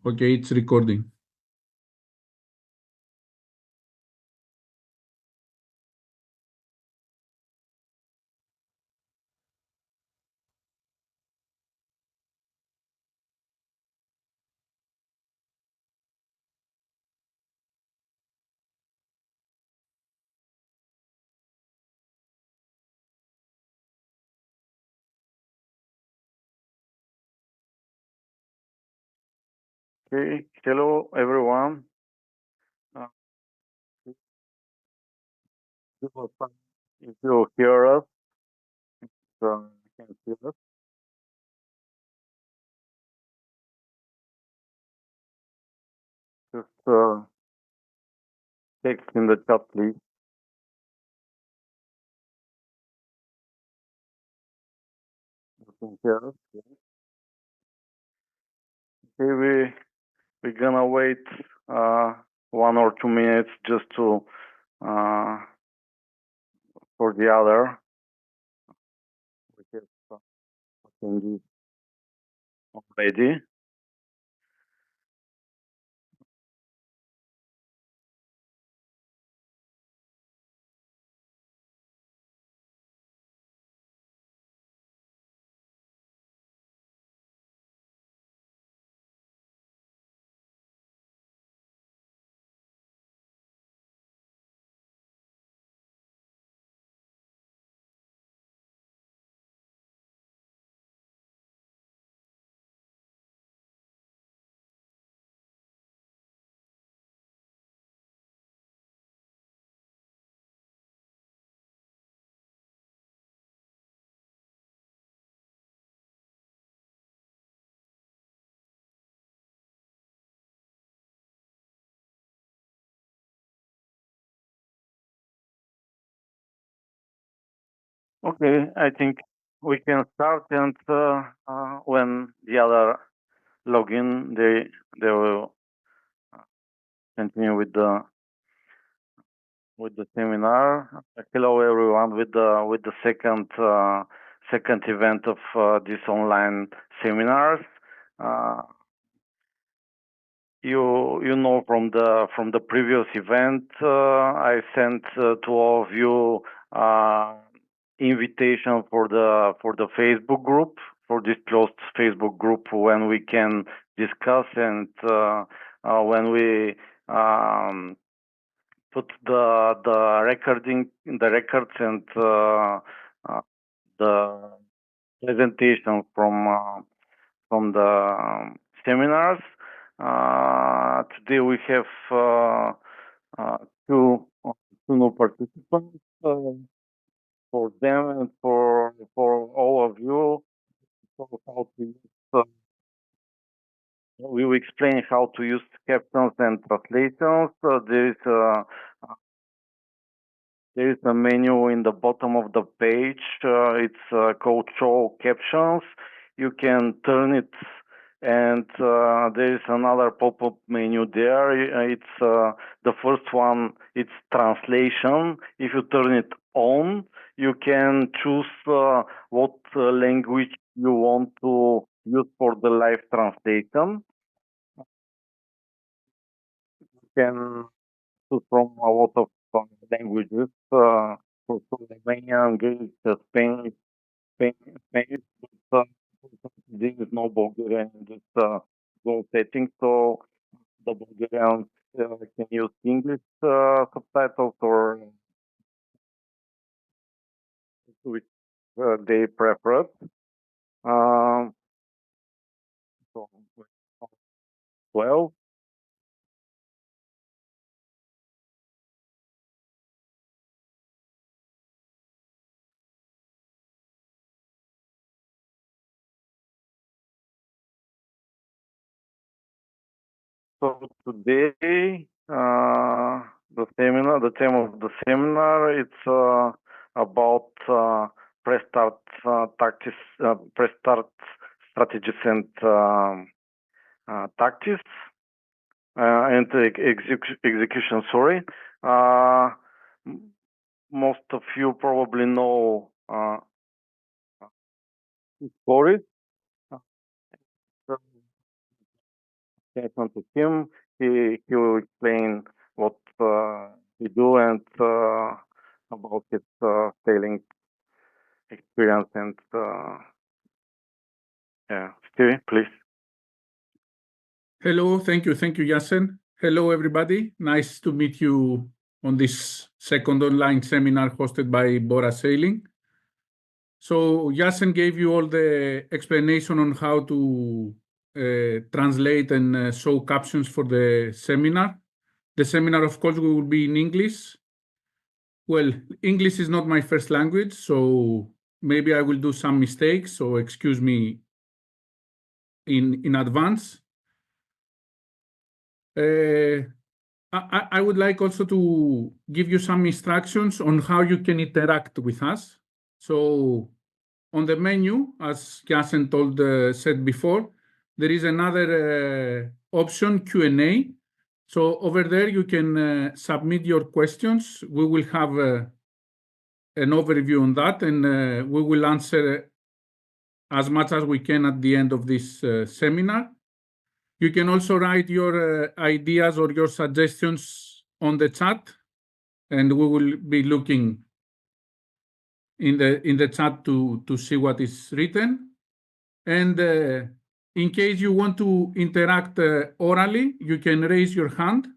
Okay, it's recording. Okay, hello everyone. Uh, if you hear us, you can see us. Just text in the chat, please. You can hear us. Okay, we're gonna wait 1 or 2 minutes just to uh, for the other. We have something already. Okay, I think we can start, and when the other login, they will continue with the seminar. Hello everyone with the second event of this online seminars. Uh, you know from the previous event, I sent to all of you invitation for the Facebook group, for this closed Facebook group, when we can discuss, and when we put the records, and the presentation from the seminars. Today we have uh, two new participants. For them and for all of you, so how to use, we will explain how to use captions and translations. There is a menu in the bottom of the page. It's called Show Captions. You can turn it, and there is another pop-up menu there. It's the first one. It's translation. If you turn it on, you can choose what language you want to use for the live translation. You can choose from a lot of languages, for Romanian, Greek, Spanish, but this is no Bulgarian in this Zoom setting, so the Bulgarians can use English subtitles, or which they prefer. Um, so 12. So today, the theme of the seminar, it's about Prestart tactics, Prestart strategies and tactics, and execution. Sorry, uh, most of you probably know Kouris. session to him. He will explain what he do and about his sailing experience. And yeah, Stevie, please. Hello, thank you, Yasen. Hello, everybody. Nice to meet you on this second online seminar hosted by BORA Sailing. So Yasen gave you all the explanation on how to translate and show captions for the seminar. The seminar, of course, will be in English. Well, English is not my first language, so maybe I will do some mistakes, so excuse me in advance. I would like also to give you some instructions on how you can interact with us. So on the menu, as Yasen said before, there is another option, Q&A. So over there, you can submit your questions. We will have an overview on that, and we will answer as much as we can at the end of this seminar. You can also write your ideas or your suggestions on the chat, and we will be looking in the chat to see what is written. And in case you want to interact orally, you can raise your hand,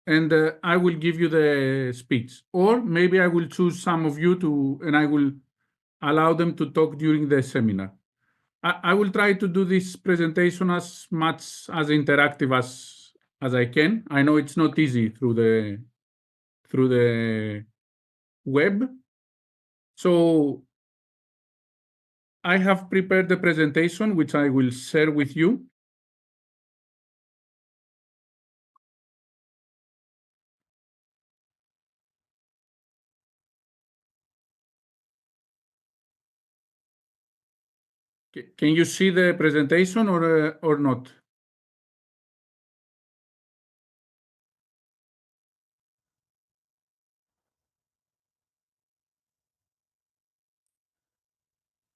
and I will give you the speech. Or maybe I will choose some of you and I will allow them to talk during the seminar. I will try to do this presentation as much as interactive as I can. I know it's not easy through the web. So I have prepared the presentation, which I will share with you. Can you see the presentation or not?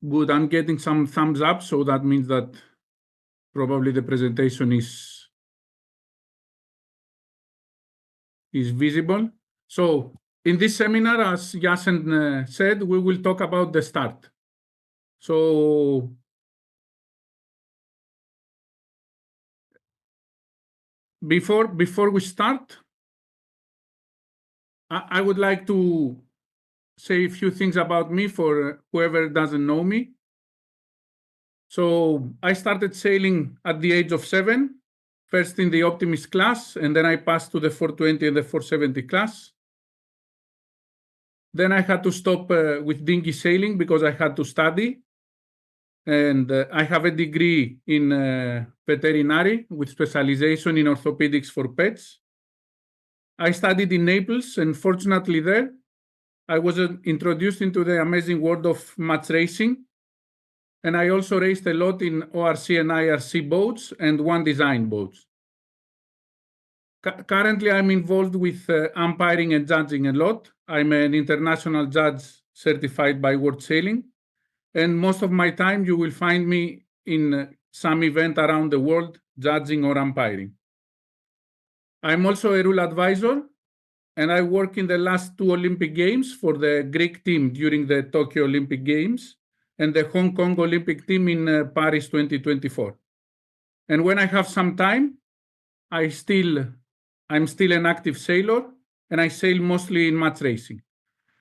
Good, I'm getting some thumbs up, so that means that probably the presentation is visible. So in this seminar, as Yasen said, we will talk about the start. So before we start, I would like to say a few things about me for whoever doesn't know me. So I started sailing at the age of 7, first in the Optimist class, and then I passed to the 420 and the 470 class. Then I had to stop with dinghy sailing because I had to study. And I have a degree in veterinary with specialization in orthopedics for pets. I studied in Naples, and fortunately there, I was introduced into the amazing world of match racing. And I also raced a lot in ORC and IRC boats and one design boats. Currently, I'm involved with umpiring and judging a lot. I'm an international judge certified by World Sailing. And most of my time, you will find me in some event around the world, judging or umpiring. I'm also a rule advisor, and I work in the last 2 Olympic Games for the Greek team during the Tokyo Olympic Games and the Hong Kong Olympic team in Paris 2024. And when I have some time, I'm still an active sailor, and I sail mostly in match racing.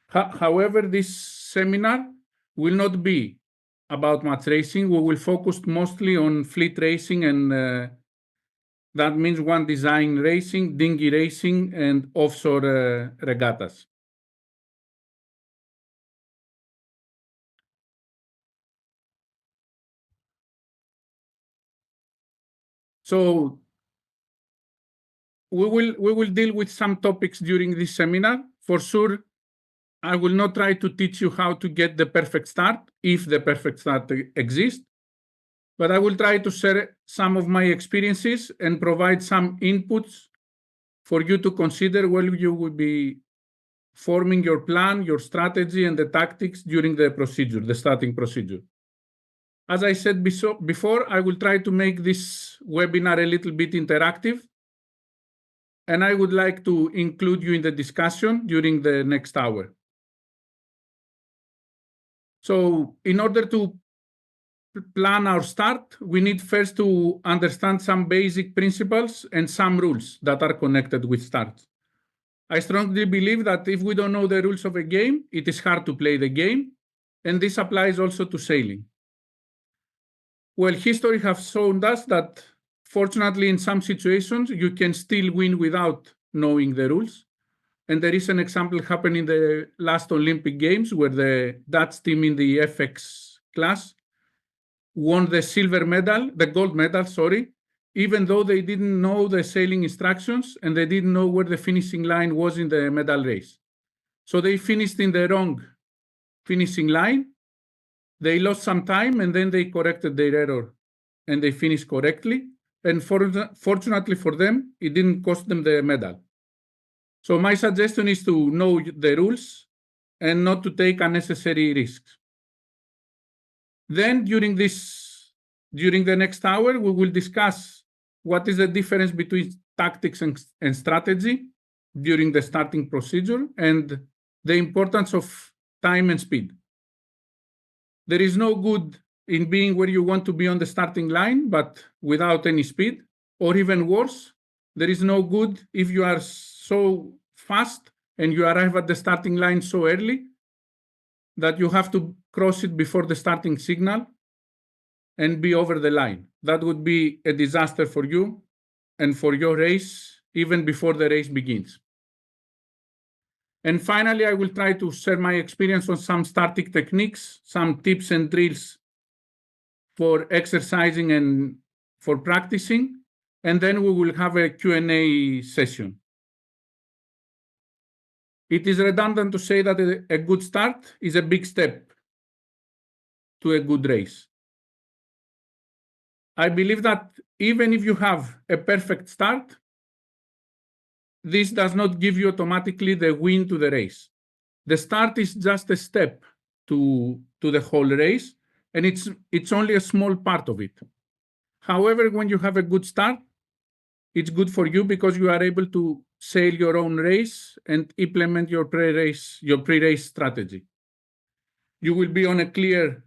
However, this seminar will not be about match racing. We will focus mostly on fleet racing, and that means one design racing, dinghy racing, and offshore regattas. So we will deal with some topics during this seminar. For sure, I will not try to teach you how to get the perfect start, if the perfect start exists, but I will try to share some of my experiences and provide some inputs for you to consider while you will be forming your plan, your strategy, and the tactics during the procedure, the starting procedure. As I said before, I will try to make this webinar a little bit interactive, and I would like to include you in the discussion during the next hour. So in order to plan our start, we need first to understand some basic principles and some rules that are connected with start. I strongly believe that if we don't know the rules of a game, it is hard to play the game, and this applies also to sailing. Well, history has shown us that, fortunately, in some situations, you can still win without knowing the rules. And there is an example happening in the last Olympic Games where the Dutch team in the FX class won the gold medal, even though they didn't know the sailing instructions and they didn't know where the finishing line was in the medal race. So they finished in the wrong finishing line. They lost some time and then they corrected their error and they finished correctly. And fortunately for them, it didn't cost them the medal. So my suggestion is to know the rules and not to take unnecessary risks. Then during the next hour, we will discuss what is the difference between tactics and strategy during the starting procedure and the importance of time and speed. There is no good in being where you want to be on the starting line, but without any speed, or even worse, there is no good if you are so fast and you arrive at the starting line so early that you have to cross it before the starting signal and be over the line. That would be a disaster for you and for your race, even before the race begins. And finally, I will try to share my experience on some starting techniques, some tips and drills for exercising and for practicing, and then we will have a Q&A session. It is redundant to say that a good start is a big step to a good race. I believe that even if you have a perfect start, this does not give you automatically the win to the race. The start is just a step to the whole race, and it's only a small part of it. However, when you have a good start, it's good for you because you are able to sail your own race and implement your pre-race strategy. You will be on a clear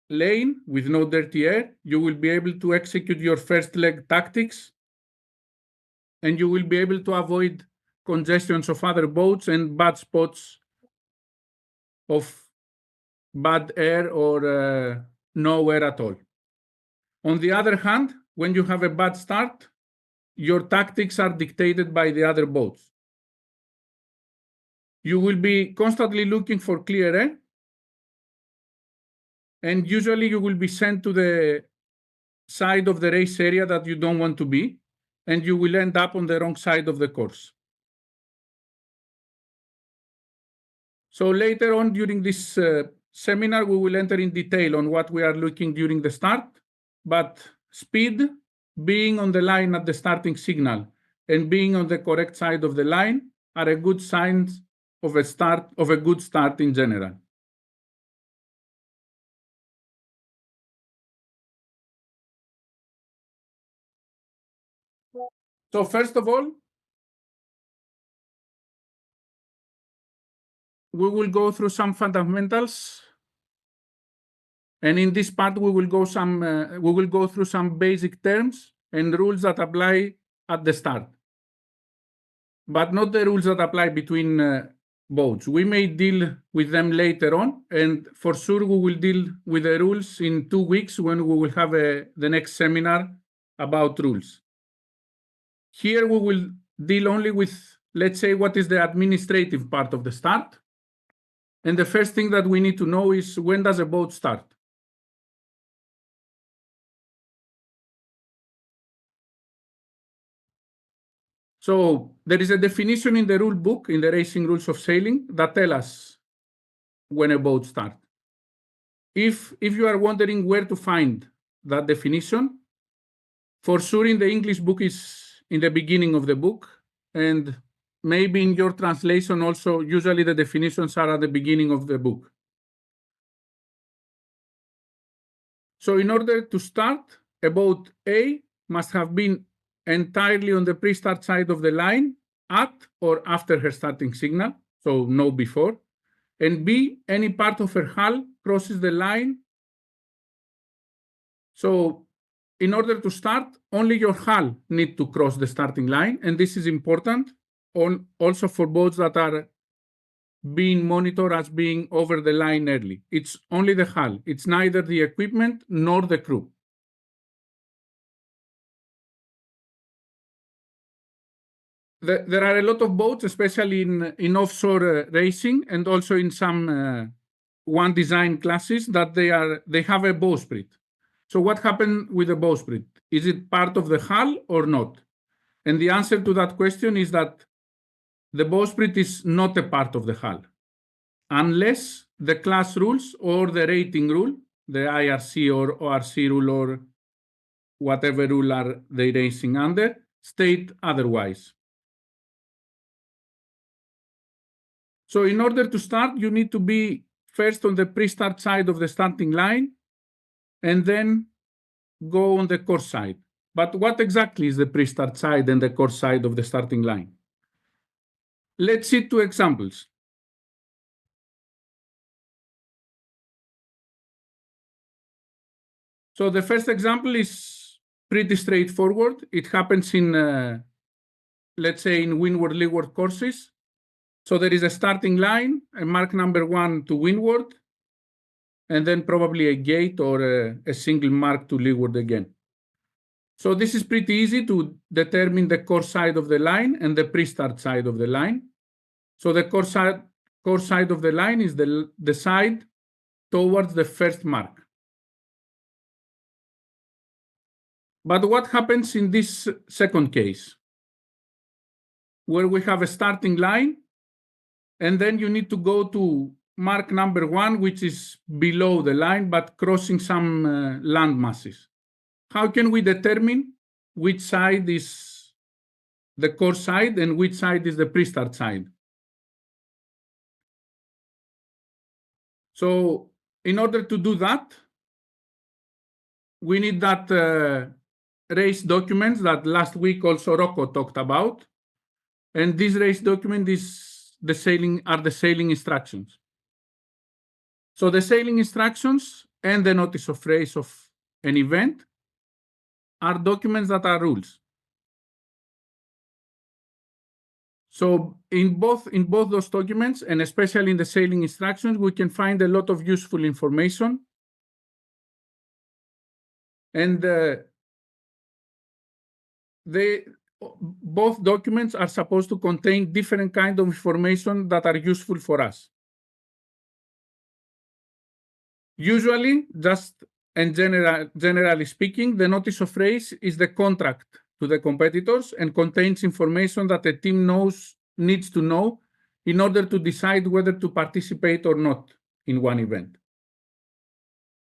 lane with no dirty air. You will be able to execute your first leg tactics, and you will be able to avoid congestions of other boats and bad spots of bad air or no air at all. On the other hand, when you have a bad start, your tactics are dictated by the other boats. You will be constantly looking for clear air, and usually you will be sent to the side of the race area that you don't want to be, and you will end up on the wrong side of the course. So later on during this seminar, we will enter in detail on what we are looking during the start, but speed, being on the line at the starting signal, and being on the correct side of the line are a good signs of a good start in general. So first of all, we will go through some fundamentals, and in this part we will go through some basic terms and rules that apply at the start, but not the rules that apply between boats. We may deal with them later on, and for sure we will deal with the rules in 2 weeks when we will have the next seminar about rules. Here we will deal only with, let's say, what is the administrative part of the start. And the first thing that we need to know is, when does a boat start? So there is a definition in the rule book, in the Racing Rules of Sailing, that tell us when a boat starts. If you are wondering where to find that definition, for sure in the English book is in the beginning of the book, and maybe in your translation also, usually the definitions are at the beginning of the book. So in order to start, a boat A must have been entirely on the pre-start side of the line at or after her starting signal, so no before. And B, any part of her hull crosses the line. So in order to start, only your hull needs to cross the starting line. And this is important also for boats that are being monitored as being over the line early. It's only the hull. It's neither the equipment nor the crew. There are a lot of boats, especially in offshore racing and also in some one design classes that they have a bowsprit. So what happened with the bowsprit? Is it part of the hull or not? And the answer to that question is that the bowsprit is not a part of the hull, unless the class rules or the rating rule, the IRC or ORC rule or whatever rule are they racing under, state otherwise. So in order to start, you need to be first on the pre-start side of the starting line and then go on the course side. But what exactly is the pre-start side and the course side of the starting line? Let's see two examples. So the first example is pretty straightforward. It happens in, let's say, in windward-leeward courses. So there is a starting line, a mark number 1 to windward, and then probably a gate or a single mark to leeward again. So this is pretty easy to determine the course side of the line and the pre-start side of the line. So the course side of the line is the side towards the first mark. But what happens in this second case, where we have a starting line, and then you need to go to mark number 1, which is below the line, but crossing some land masses? How can we determine which side is the course side and which side is the pre-start side? So in order to do that, we need that race documents that last week also Rocco talked about. And this race document is the sailing instructions. So the sailing instructions and the notice of race of an event are documents that are rules. So in both those documents, and especially in the sailing instructions, we can find a lot of useful information. And both documents are supposed to contain different kinds of information that are useful for us. Usually, generally speaking, the notice of race is the contract to the competitors and contains information that the team needs to know in order to decide whether to participate or not in one event.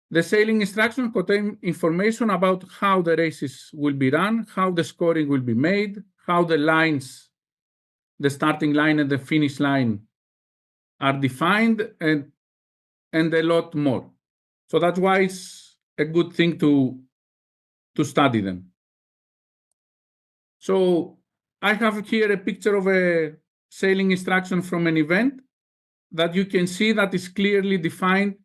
The sailing instructions contain information about how the races will be run, how the scoring will be made, how the lines, the starting line and the finish line are defined, and a lot more. So that's why it's a good thing to study them. So I have here a picture of a sailing instruction from an event that you can see that is clearly defined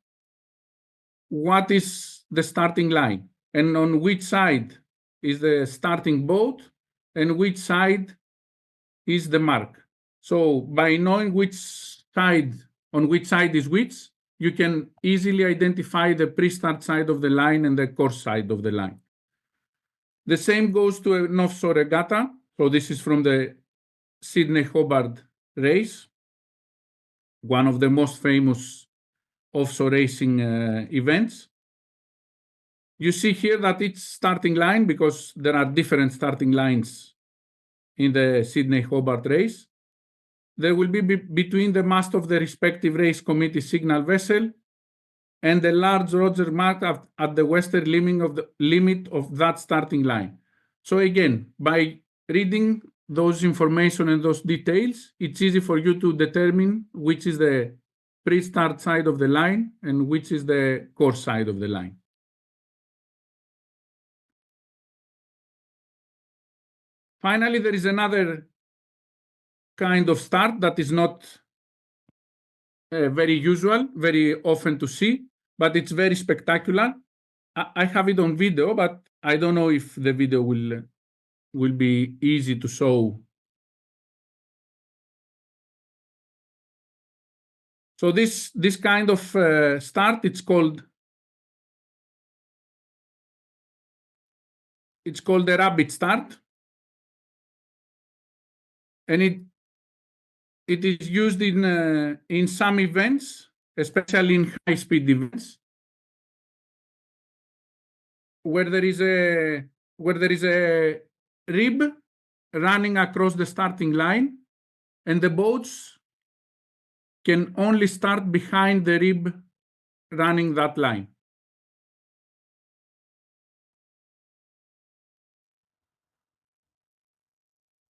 what is the starting line and on which side is the starting boat and which side is the mark. So by knowing on which side is which, you can easily identify the pre-start side of the line and the course side of the line. The same goes to an offshore regatta. So this is from the Sydney-Hobart race, one of the most famous offshore racing events. You see here that each starting line, because there are different starting lines in the Sydney-Hobart race, there will be between the mast of the respective race committee signal vessel and the large Roger mark at the western limit of that starting line. So again, by reading those information and those details, it's easy for you to determine which is the pre-start side of the line and which is the course side of the line. Finally, there is another kind of start that is not very usual, very often to see, but it's very spectacular. I have it on video, but I don't know if the video will be easy to show. So this kind of start, it's called the rabbit start, and it is used in some events, especially in high-speed events, where there is a rib running across the starting line, and the boats can only start behind the rib running that line.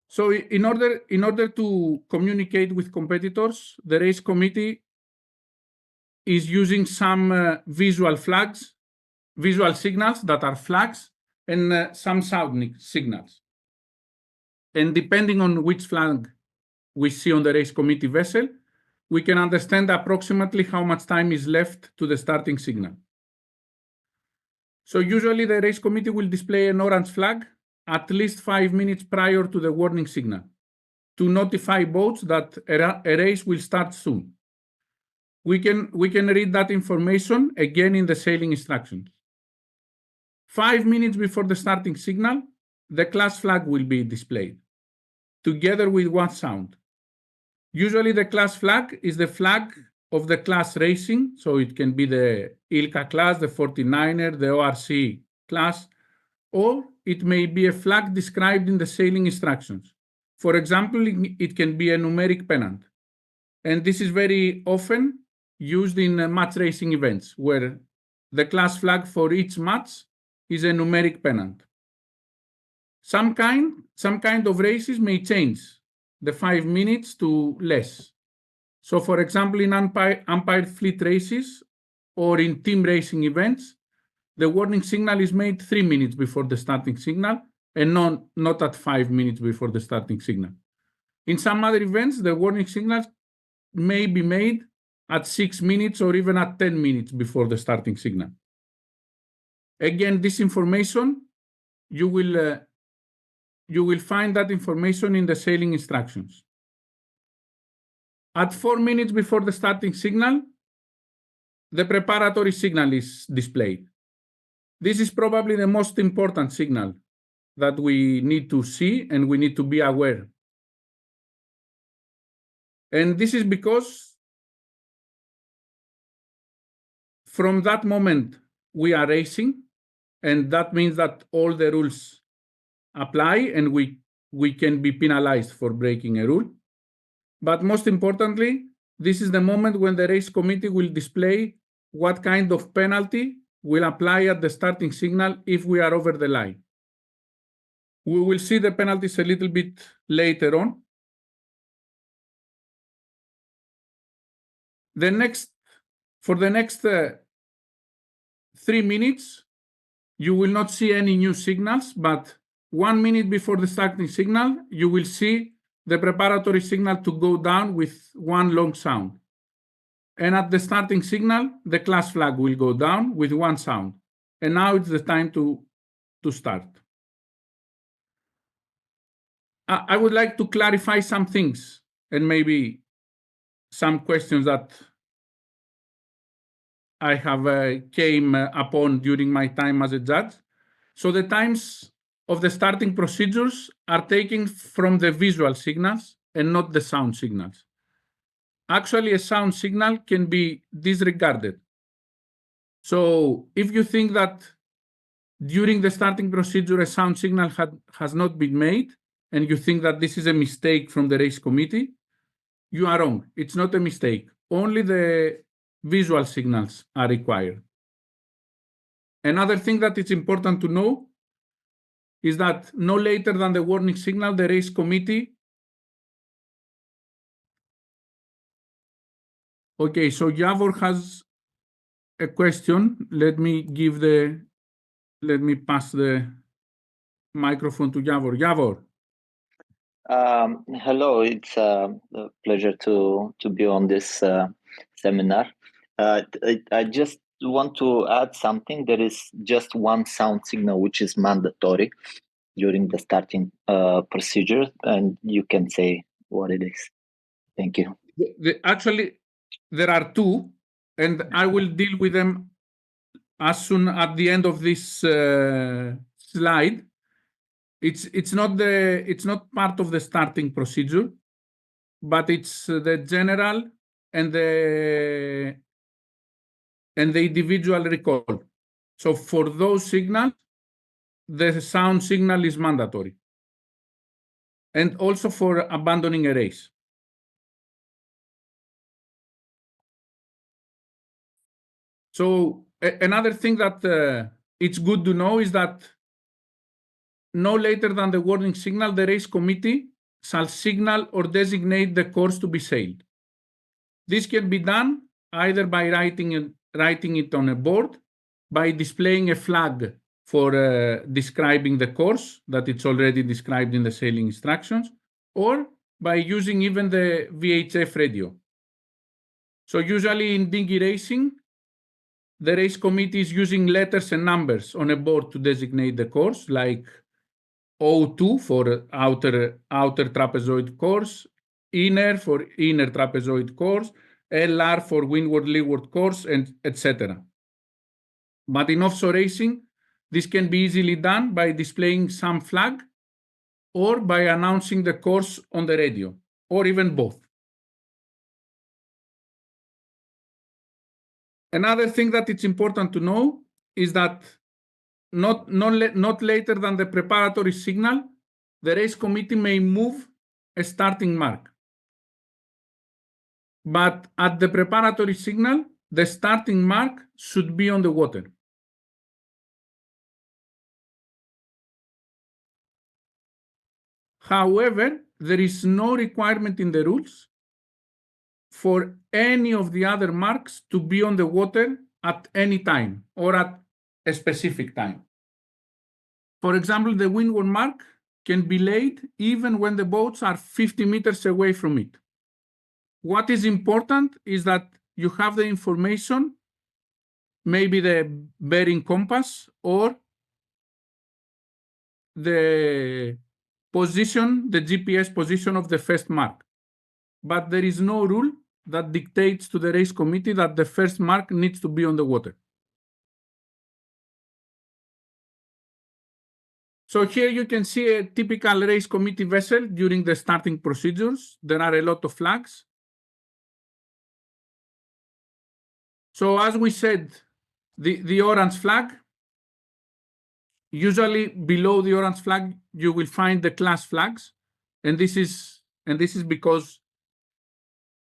So in order to communicate with competitors, the race committee is using some visual signals that are flags, and some sound signals. And depending on which flag we see on the race committee vessel, we can understand approximately how much time is left to the starting signal. So usually the race committee will display an orange flag at least 5 minutes prior to the warning signal to notify boats that a race will start soon. We can read that information again in the sailing instructions. 5 minutes before the starting signal, the class flag will be displayed, together with one sound. Usually the class flag is the flag of the class racing, so it can be the ILCA class, the 49er, the ORC class, or it may be a flag described in the sailing instructions. For example, it can be a numeric pennant. And this is very often used in match racing events, where the class flag for each match is a numeric pennant. Some kind of races may change the 5 minutes to less. So for example, in umpired fleet races or in team racing events, the warning signal is made 3 minutes before the starting signal and not at 5 minutes before the starting signal. In some other events, the warning signals may be made at 6 minutes or even at 10 minutes before the starting signal. Again, this information, you will find that information in the sailing instructions. At 4 minutes before the starting signal, the preparatory signal is displayed. This is probably the most important signal that we need to see and we need to be aware. And this is because from that moment we are racing, and that means that all the rules apply and we can be penalized for breaking a rule. But most importantly, this is the moment when the race committee will display what kind of penalty will apply at the starting signal if we are over the line. We will see the penalties a little bit later on. For the next 3 minutes, you will not see any new signals, but 1 minute before the starting signal, you will see the preparatory signal to go down with one long sound. And at the starting signal, the class flag will go down with one sound. And now it's the time to start. I would like to clarify some things and maybe some questions that I have came upon during my time as a judge. So the times of the starting procedures are taken from the visual signals and not the sound signals. Actually, a sound signal can be disregarded. So if you think that during the starting procedure a sound signal has not been made, and you think that this is a mistake from the race committee, you are wrong. It's not a mistake. Only the visual signals are required. Another thing that is important to know is that no later than the warning signal, the race committee. Okay, so Javor has a question. Let me pass the microphone to Javor. Javor. Hello, it's a pleasure to be on this seminar. I just want to add something. There is just one sound signal which is mandatory during the starting procedure, and you can say what it is. Thank you. Actually, there are two, and I will deal with them as soon at the end of this slide. It's not part of the starting procedure, but it's the general and the individual recall. So for those signals, the sound signal is mandatory, and also for abandoning a race. So another thing that it's good to know is that no later than the warning signal, the race committee shall signal or designate the course to be sailed. This can be done either by writing it on a board, by displaying a flag for describing the course that it's already described in the sailing instructions, or by using even the VHF radio. So usually in dinghy racing, the race committee is using letters and numbers on a board to designate the course, like O2 for outer trapezoid course, inner for inner trapezoid course, LR for windward-leeward course, and etc. But in offshore racing, this can be easily done by displaying some flag or by announcing the course on the radio, or even both. Another thing that it's important to know is that not later than the preparatory signal, the race committee may move a starting mark. But at the preparatory signal, the starting mark should be on the water. However, there is no requirement in the rules for any of the other marks to be on the water at any time or at a specific time. For example, the windward mark can be laid even when the boats are 50 meters away from it. What is important is that you have the information, maybe the bearing compass or the position, the GPS position of the first mark. But there is no rule that dictates to the race committee that the first mark needs to be on the water. So here you can see a typical race committee vessel during the starting procedures. There are a lot of flags. So as we said, the orange flag, usually below the orange flag, you will find the class flags. And this is because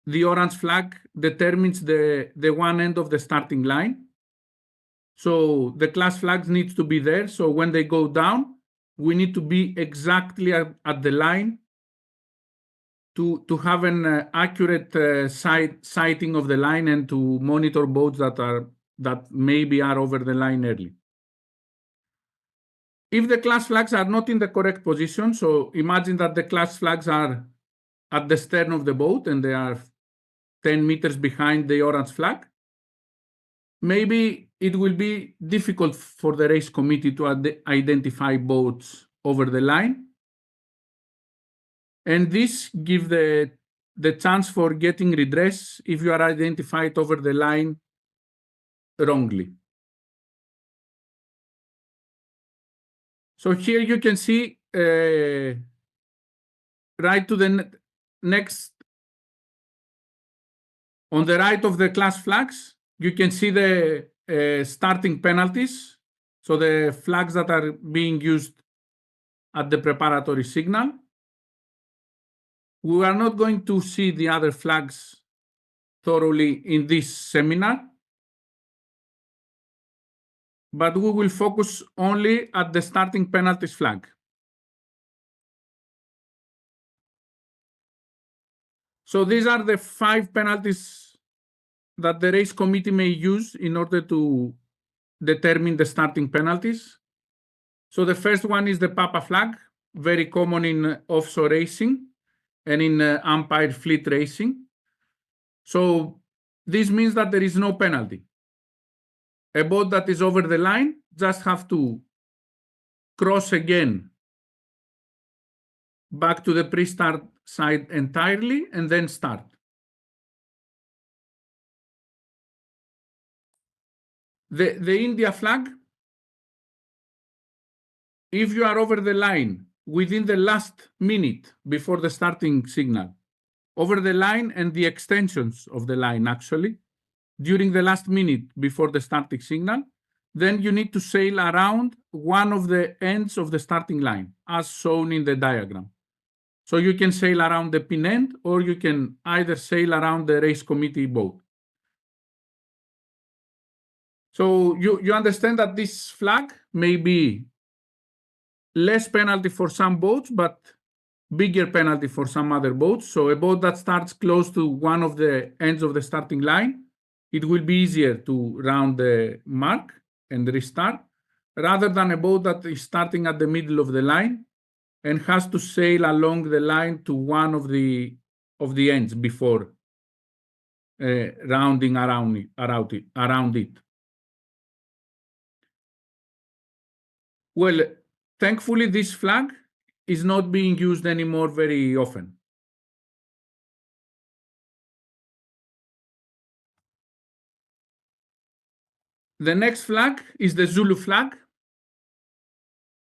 the orange flag determines the one end of the starting line. So the class flags need to be there. So when they go down, we need to be exactly at the line to have an accurate sighting of the line and to monitor boats that maybe are over the line early. If the class flags are not in the correct position, so imagine that the class flags are at the stern of the boat and they are 10 meters behind the orange flag, maybe it will be difficult for the race committee to identify boats over the line. And this gives the chance for getting redress if you are identified over the line wrongly. So here you can see right to the next, on the right of the class flags, you can see the starting penalties. So the flags that are being used at the preparatory signal. We are not going to see the other flags thoroughly in this seminar, but we will focus only at the starting penalties flag. So these are the 5 penalties that the race committee may use in order to determine the starting penalties. So the first one is the Papa flag. very common in offshore racing and in umpire fleet racing. So this means that there is no penalty. A boat that is over the line just have to cross again back to the pre-start side entirely and then start. The India flag, if you are over the line within the last minute before the starting signal, over the line and the extensions of the line actually, during the last minute before the starting signal, then you need to sail around one of the ends of the starting line, as shown in the diagram. So you can sail around the pin end, or you can either sail around the race committee boat. So you understand that this flag may be less penalty for some boats, but bigger penalty for some other boats. So a boat that starts close to one of the ends of the starting line, it will be easier to round the mark and restart, rather than a boat that is starting at the middle of the line and has to sail along the line to one of the ends before rounding around it. Well, thankfully, this flag is not being used anymore very often. The next flag is the Zulu flag.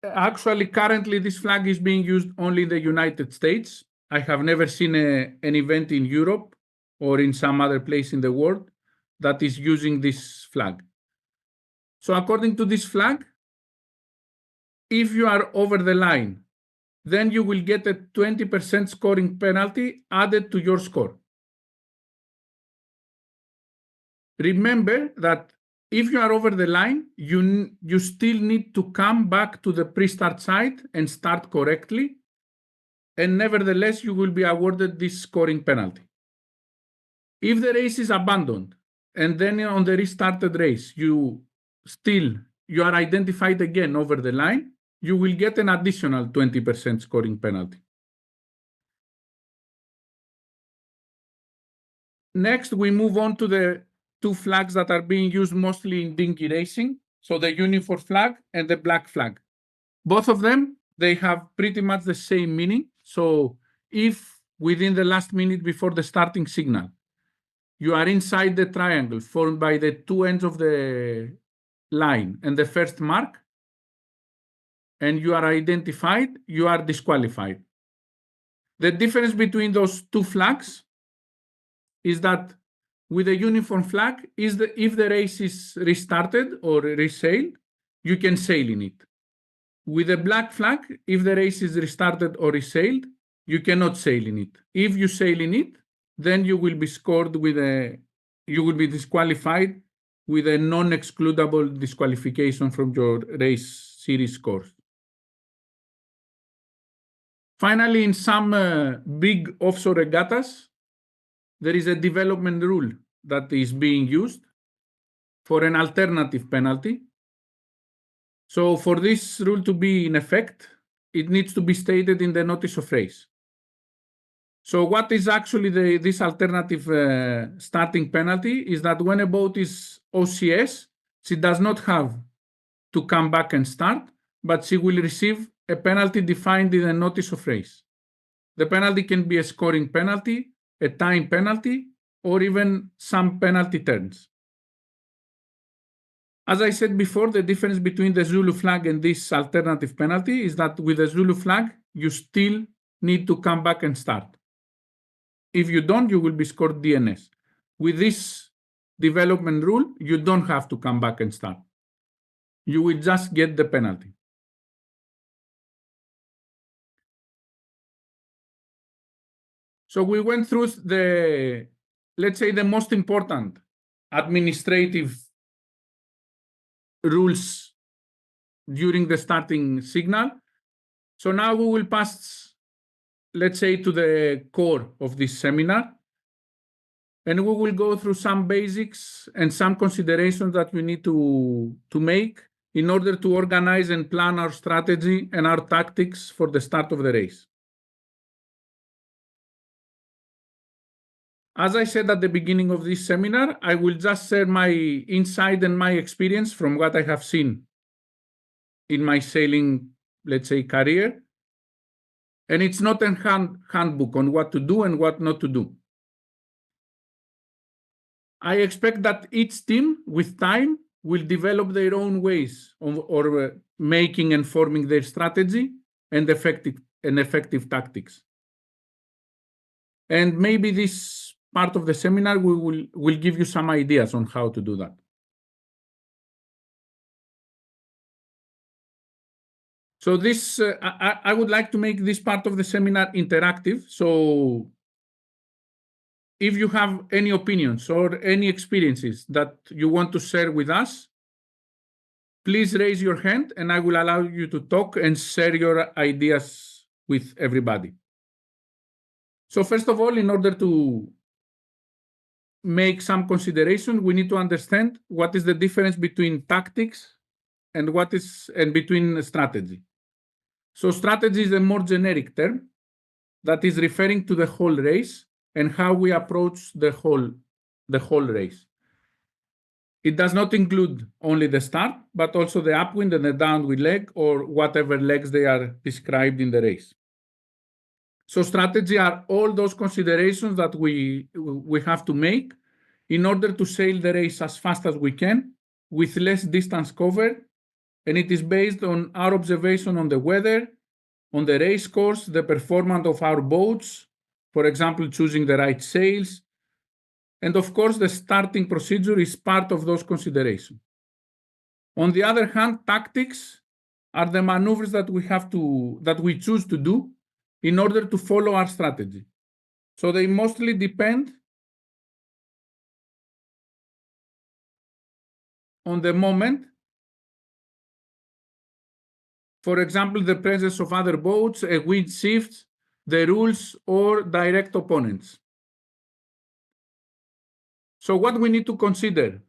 Actually, currently, this flag is being used only in the United States. I have never seen an event in Europe or in some other place in the world that is using this flag. So according to this flag, if you are over the line, then you will get a 20% scoring penalty added to your score. Remember that if you are over the line, you still need to come back to the pre-start side and start correctly. And nevertheless, you will be awarded this scoring penalty. If the race is abandoned, and then on the restarted race, you are identified again over the line, you will get an additional 20% scoring penalty. Next, we move on to the two flags that are being used mostly in dinghy racing. So the uniform flag and the black flag. Both of them, they have pretty much the same meaning. So if within the last minute before the starting signal, you are inside the triangle formed by the two ends of the line and the first mark, and you are identified, you are disqualified. The difference between those two flags is that with a uniform flag, if the race is restarted or resailed, you can sail in it. With a black flag, if the race is restarted or resailed, you cannot sail in it. If you sail in it, then you will be you will be disqualified with a non-excludable disqualification from your race series scores. Finally, in some big offshore regattas, there is a development rule that is being used for an alternative penalty. So for this rule to be in effect, it needs to be stated in the notice of race. So what is actually this alternative starting penalty is that when a boat is OCS, she does not have to come back and start, but she will receive a penalty defined in the notice of race. The penalty can be a scoring penalty, a time penalty, or even some penalty turns. As I said before, the difference between the Zulu flag and this alternative penalty is that with the Zulu flag, you still need to come back and start. If you don't, you will be scored DNS. With this development rule, you don't have to come back and start. You will just get the penalty. So we went through let's say, the most important administrative rules during the starting signal. So now we will pass, let's say, to the core of this seminar. And we will go through some basics and some considerations that we need to make in order to organize and plan our strategy and our tactics for the start of the race. As I said at the beginning of this seminar, I will just share my insight and my experience from what I have seen in my sailing, let's say, career. And it's not a handbook on what to do and what not to do. I expect that each team, with time, will develop their own ways of making and forming their strategy and effective tactics. And maybe this part of the seminar will give you some ideas on how to do that. So this, I would like to make this part of the seminar interactive. So if you have any opinions or any experiences that you want to share with us, please raise your hand and I will allow you to talk and share your ideas with everybody. So first of all, in order to make some consideration, we need to understand what is the difference between tactics and between strategy. So strategy is a more generic term that is referring to the whole race and how we approach the whole race. It does not include only the start, but also the upwind and the downwind leg or whatever legs they are described in the race. So strategy are all those considerations that we have to make in order to sail the race as fast as we can with less distance covered. And it is based on our observation on the weather, on the race course, the performance of our boats, for example, choosing the right sails. And of course, the starting procedure is part of those considerations. On the other hand, tactics are the maneuvers that we choose to do in order to follow our strategy. So they mostly depend on the moment. For example, the presence of other boats, a wind shift, the rules, or direct opponents. So what we need to consider?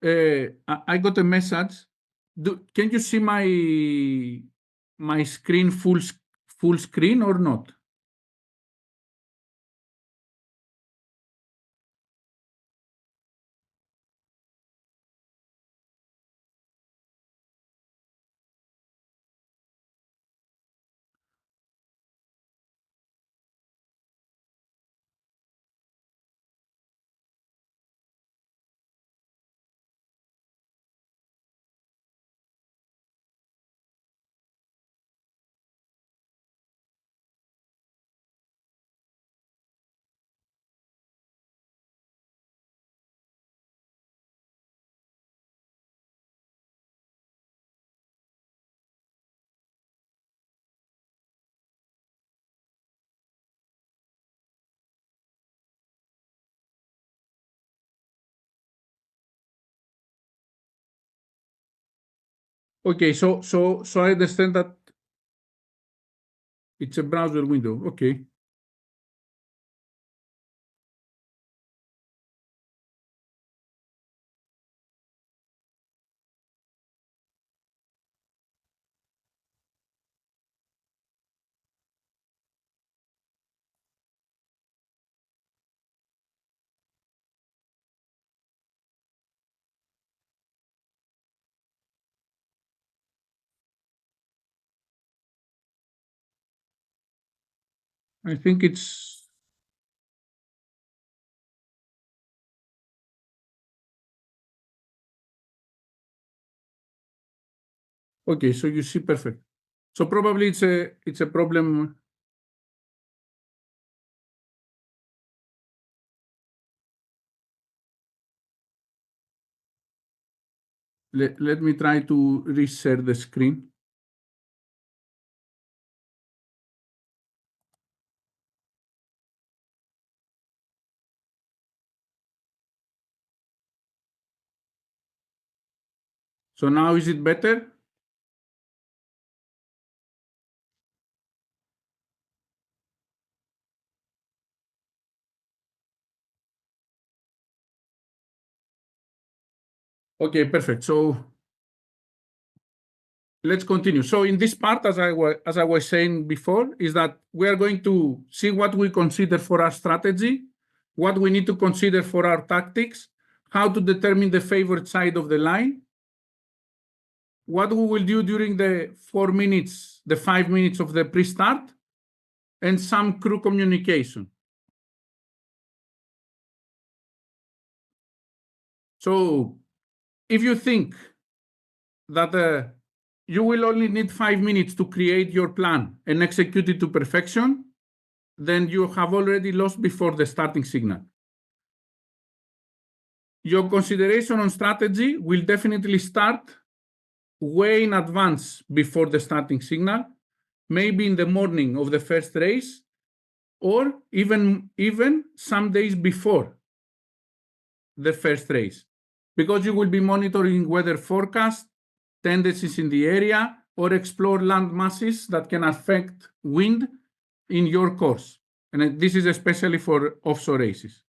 I got a message. Can you see my screen full screen or not? Okay, so I understand that it's a browser window. Okay. I think it's okay. So you see perfect. So probably it's a problem. Let me try to reshare the screen. So now is it better? Okay, perfect. So let's continue. So in this part, as I was saying before, is that we are going to see what we consider for our strategy, what we need to consider for our tactics, how to determine the favored side of the line, what we will do during the 4 minutes, the 5 minutes of the pre-start, and some crew communication. So if you think that you will only need 5 minutes to create your plan and execute it to perfection, then you have already lost before the starting signal. Your consideration on strategy will definitely start way in advance before the starting signal, maybe in the morning of the first race, or even some days before the first race, because you will be monitoring weather forecast, tendencies in the area, or explore land masses that can affect wind in your course. And this is especially for offshore races.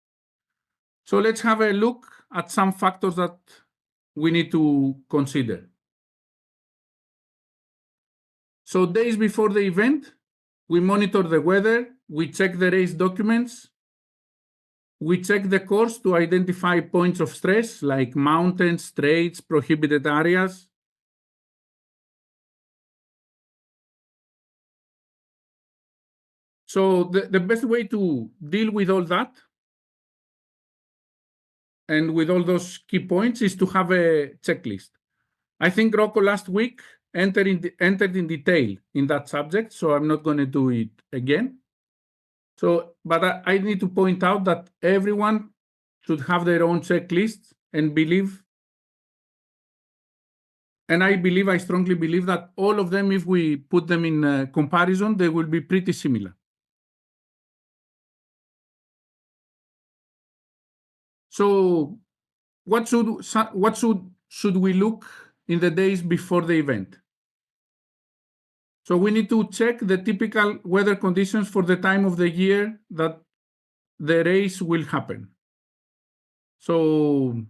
So let's have a look at some factors that we need to consider. So days before the event, we monitor the weather, we check the race documents, we check the course to identify points of stress like mountains, straits, prohibited areas. So the best way to deal with all that and with all those key points is to have a checklist. I think Rocco last week entered in detail in that subject, so I'm not going to do it again. So, but I need to point out that everyone should have their own checklist and I strongly believe that all of them, if we put them in comparison, they will be pretty similar. So what should we look in the days before the event? So we need to check the typical weather conditions for the time of the year that the race will happen. So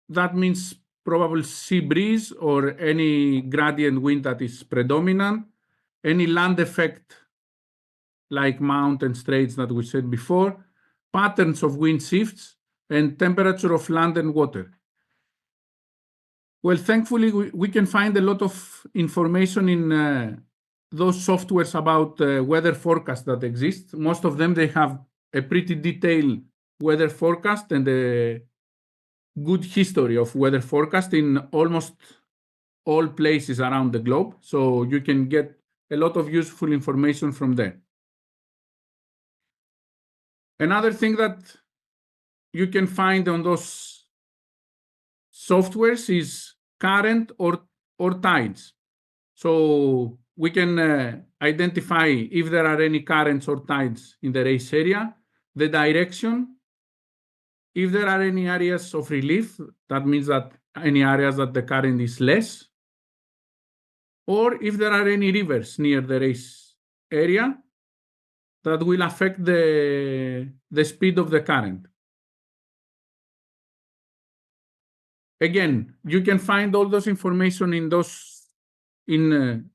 that means probable sea breeze or any gradient wind that is predominant, any land effect like mountain straits that we said before, patterns of wind shifts, and temperature of land and water. Well, thankfully, we can find a lot of information in those softwares about weather forecasts that exist. Most of them, they have a pretty detailed weather forecast and a good history of weather forecast in almost all places around the globe. So you can get a lot of useful information from there. Another thing that you can find on those softwares is current or tides. So we can identify if there are any currents or tides in the race area, the direction, if there are any areas of relief, that means that any areas that the current is less, or if there are any rivers near the race area that will affect the speed of the current. Again, you can find all those information in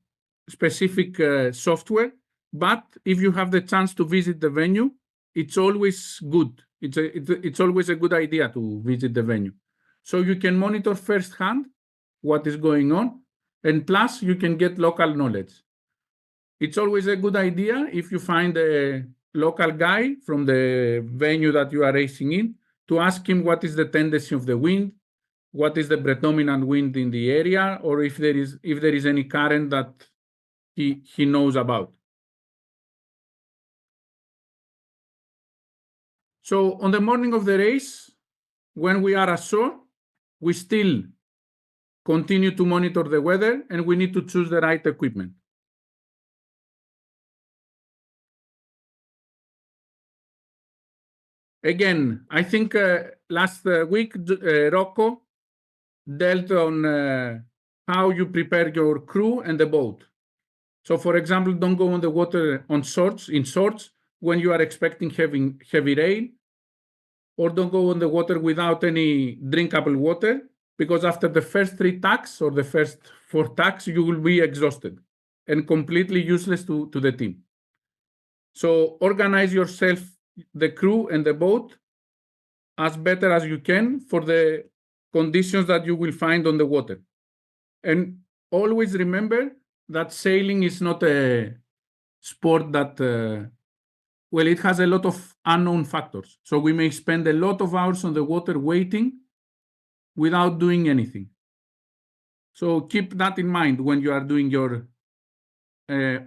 specific software, but if you have the chance to visit the venue, it's always good. It's always a good idea to visit the venue. So you can monitor firsthand what is going on, and plus you can get local knowledge. It's always a good idea if you find a local guy from the venue that you are racing in to ask him what is the tendency of the wind, what is the predominant wind in the area, or if there is any current that he knows about. So on the morning of the race, when we are ashore, we still continue to monitor the weather and we need to choose the right equipment. Again, I think last week, Rocco dealt on how you prepare your crew and the boat. So for example, don't go on the water in shorts when you are expecting heavy rain, or don't go on the water without any drinkable water because after the first 3 tacks or the first 4 tacks, you will be exhausted and completely useless to the team. So organize yourself, the crew and the boat, as better as you can for the conditions that you will find on the water. And always remember that sailing is not a sport that, well, it has a lot of unknown factors. So we may spend a lot of hours on the water waiting without doing anything. So keep that in mind when you are doing your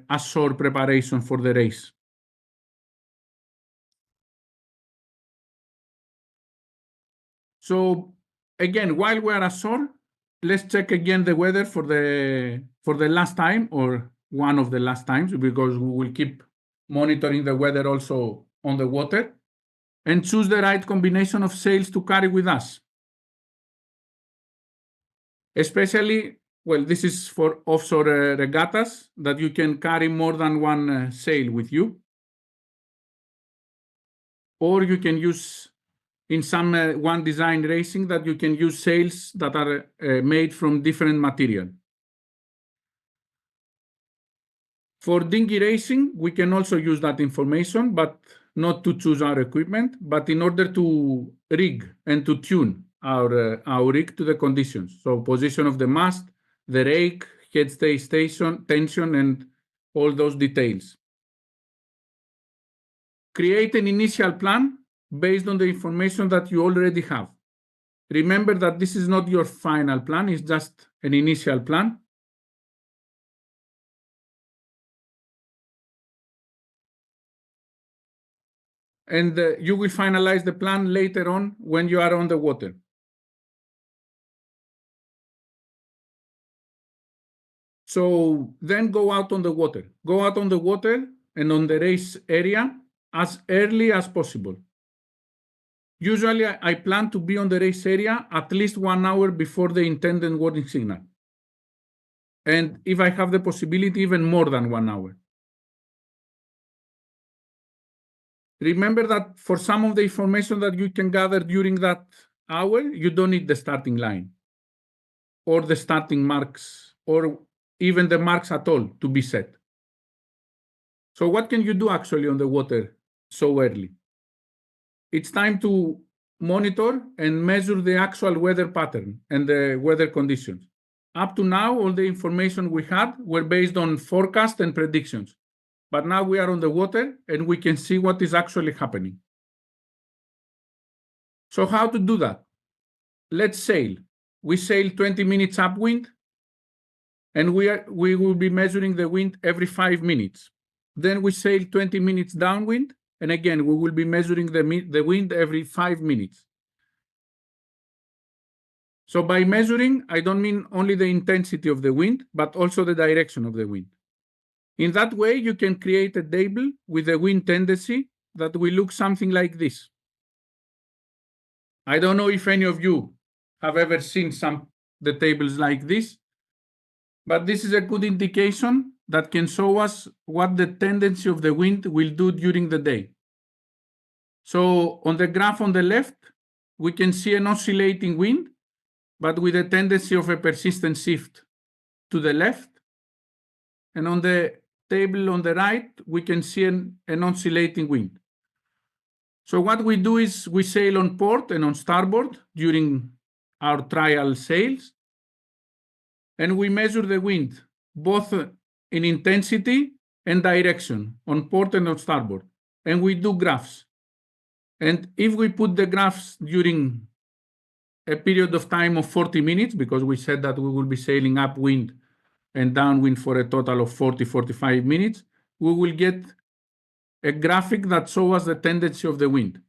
ashore preparation for the race. So again, while we are ashore, let's check again the weather for the last time, or one of the last times, because we will keep monitoring the weather also on the water, and choose the right combination of sails to carry with us. Especially, well, this is for offshore regattas, that you can carry more than one sail with you. Or you can use, in some one design racing, that you can use sails that are made from different material. For dinghy racing, we can also use that information, but not to choose our equipment, but in order to rig and to tune our rig to the conditions. So position of the mast, the rake, headstay station, tension, and all those details. Create an initial plan based on the information that you already have. Remember that this is not your final plan, it's just an initial plan. And you will finalize the plan later on when you are on the water. So then go out on the water. Go out on the water and on the race area as early as possible. Usually I plan to be on the race area at least 1 hour before the intended warning signal. And if I have the possibility, even more than 1 hour. Remember that for some of the information that you can gather during that hour, you don't need the starting line or the starting marks or even the marks at all to be set. So what can you do actually on the water so early? It's time to monitor and measure the actual weather pattern and the weather conditions. Up to now, all the information we had were based on forecast and predictions. But now we are on the water and we can see what is actually happening. So how to do that? Let's sail. We sail 20 minutes upwind, and we will be measuring the wind every 5 minutes. Then we sail 20 minutes downwind, and again, we will be measuring the wind every 5 minutes. So by measuring, I don't mean only the intensity of the wind, but also the direction of the wind. In that way, you can create a table with a wind tendency that will look something like this. I don't know if any of you have ever seen the tables like this, but this is a good indication that can show us what the tendency of the wind will do during the day. So on the graph on the left, we can see an oscillating wind, but with a tendency of a persistent shift to the left. And on the table on the right, we can see an oscillating wind. So what we do is we sail on port and on starboard during our trial sails, and we measure the wind both in intensity and direction on port and on starboard, and we do graphs. And if we put the graphs during a period of time of 40 minutes, because we said that we will be sailing upwind and downwind for a total of 40-45 minutes, we will get a graphic that shows us the tendency of the wind.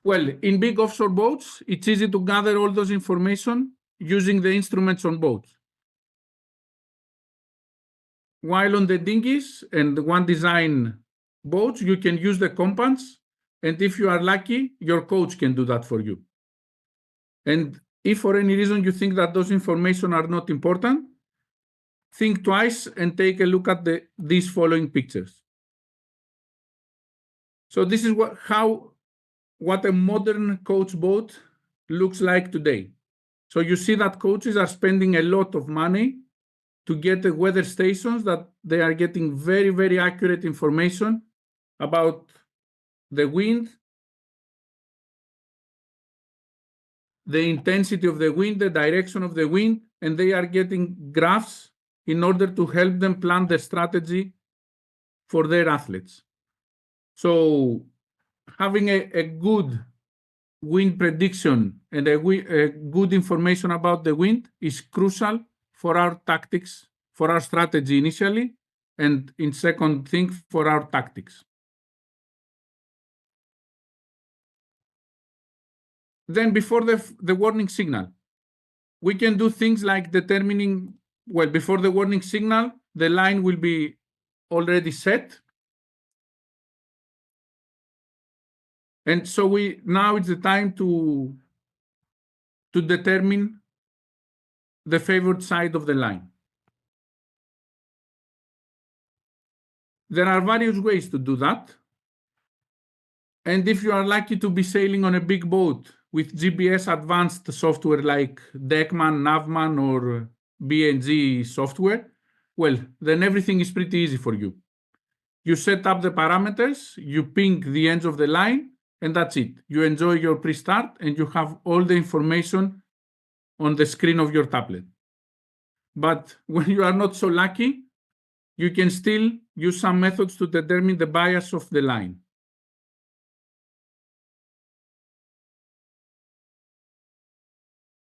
Well, in big offshore boats, it's easy to gather all those information using the instruments on boats. While on the dinghies and one design boats, you can use the compass, and if you are lucky, your coach can do that for you. And if for any reason you think that those information are not important, think twice and take a look at these following pictures. So this is how what a modern coach boat looks like today. So you see that coaches are spending a lot of money to get the weather stations that they are getting very, very accurate information about the wind, the intensity of the wind, the direction of the wind, and they are getting graphs in order to help them plan their strategy for their athletes. So having a good wind prediction and a good information about the wind is crucial for our tactics, for our strategy initially, and in second thing, for our tactics. Then before the warning signal, we can do things like determining, well, before the warning signal, the line will be already set. And so now it's the time to determine the favored side of the line. There are various ways to do that. And if you are lucky to be sailing on a big boat with GPS advanced software like Deckman, Navman, or BNG software, well, then everything is pretty easy for you. You set up the parameters, you ping the ends of the line, and that's it. You enjoy your pre-start and you have all the information on the screen of your tablet. But when you are not so lucky, you can still use some methods to determine the bias of the line.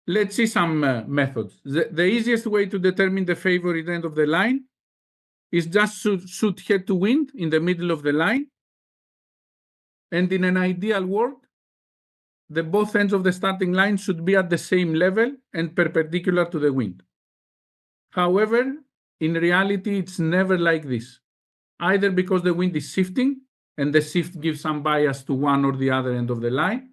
Let's see some methods. The easiest way to determine the favorite end of the line is just to shoot head to wind in the middle of the line. And in an ideal world, the both ends of the starting line should be at the same level and perpendicular to the wind. However, in reality, it's never like this, either because the wind is shifting and the shift gives some bias to one or the other end of the line,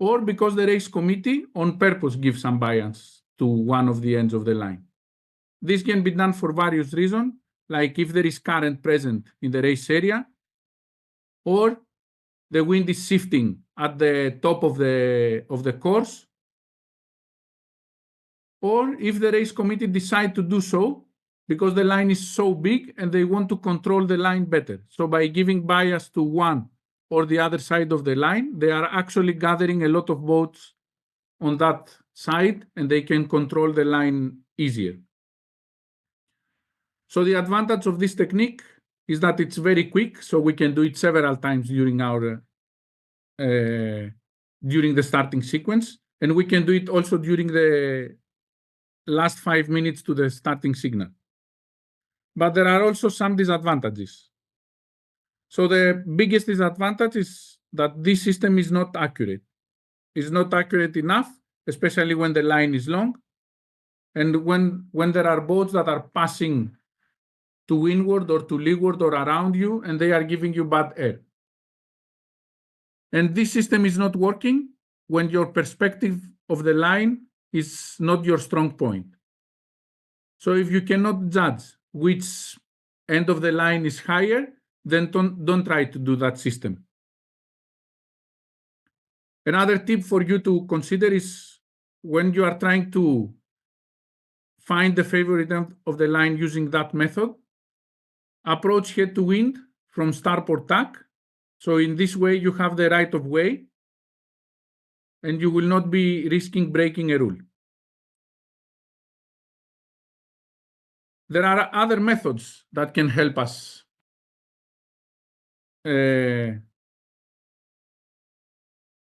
or because the race committee on purpose gives some bias to one of the ends of the line. This can be done for various reasons, like if there is current present in the race area, or the wind is shifting at the top of the course, or if the race committee decide to do so because the line is so big and they want to control the line better. So by giving bias to one or the other side of the line, they are actually gathering a lot of boats on that side and they can control the line easier. So the advantage of this technique is that it's very quick, so we can do it several times during our during the starting sequence, and we can do it also during the last 5 minutes to the starting signal. But there are also some disadvantages. So the biggest disadvantage is that this system is not accurate. It's not accurate enough, especially when the line is long, and when there are boats that are passing to windward or to leeward or around you, and they are giving you bad air. And this system is not working when your perspective of the line is not your strong point. So if you cannot judge which end of the line is higher, then don't try to do that system. Another tip for you to consider is when you are trying to find the favorite end of the line using that method, approach head to wind from starboard tack. So in this way, you have the right of way and you will not be risking breaking a rule. There are other methods that can help us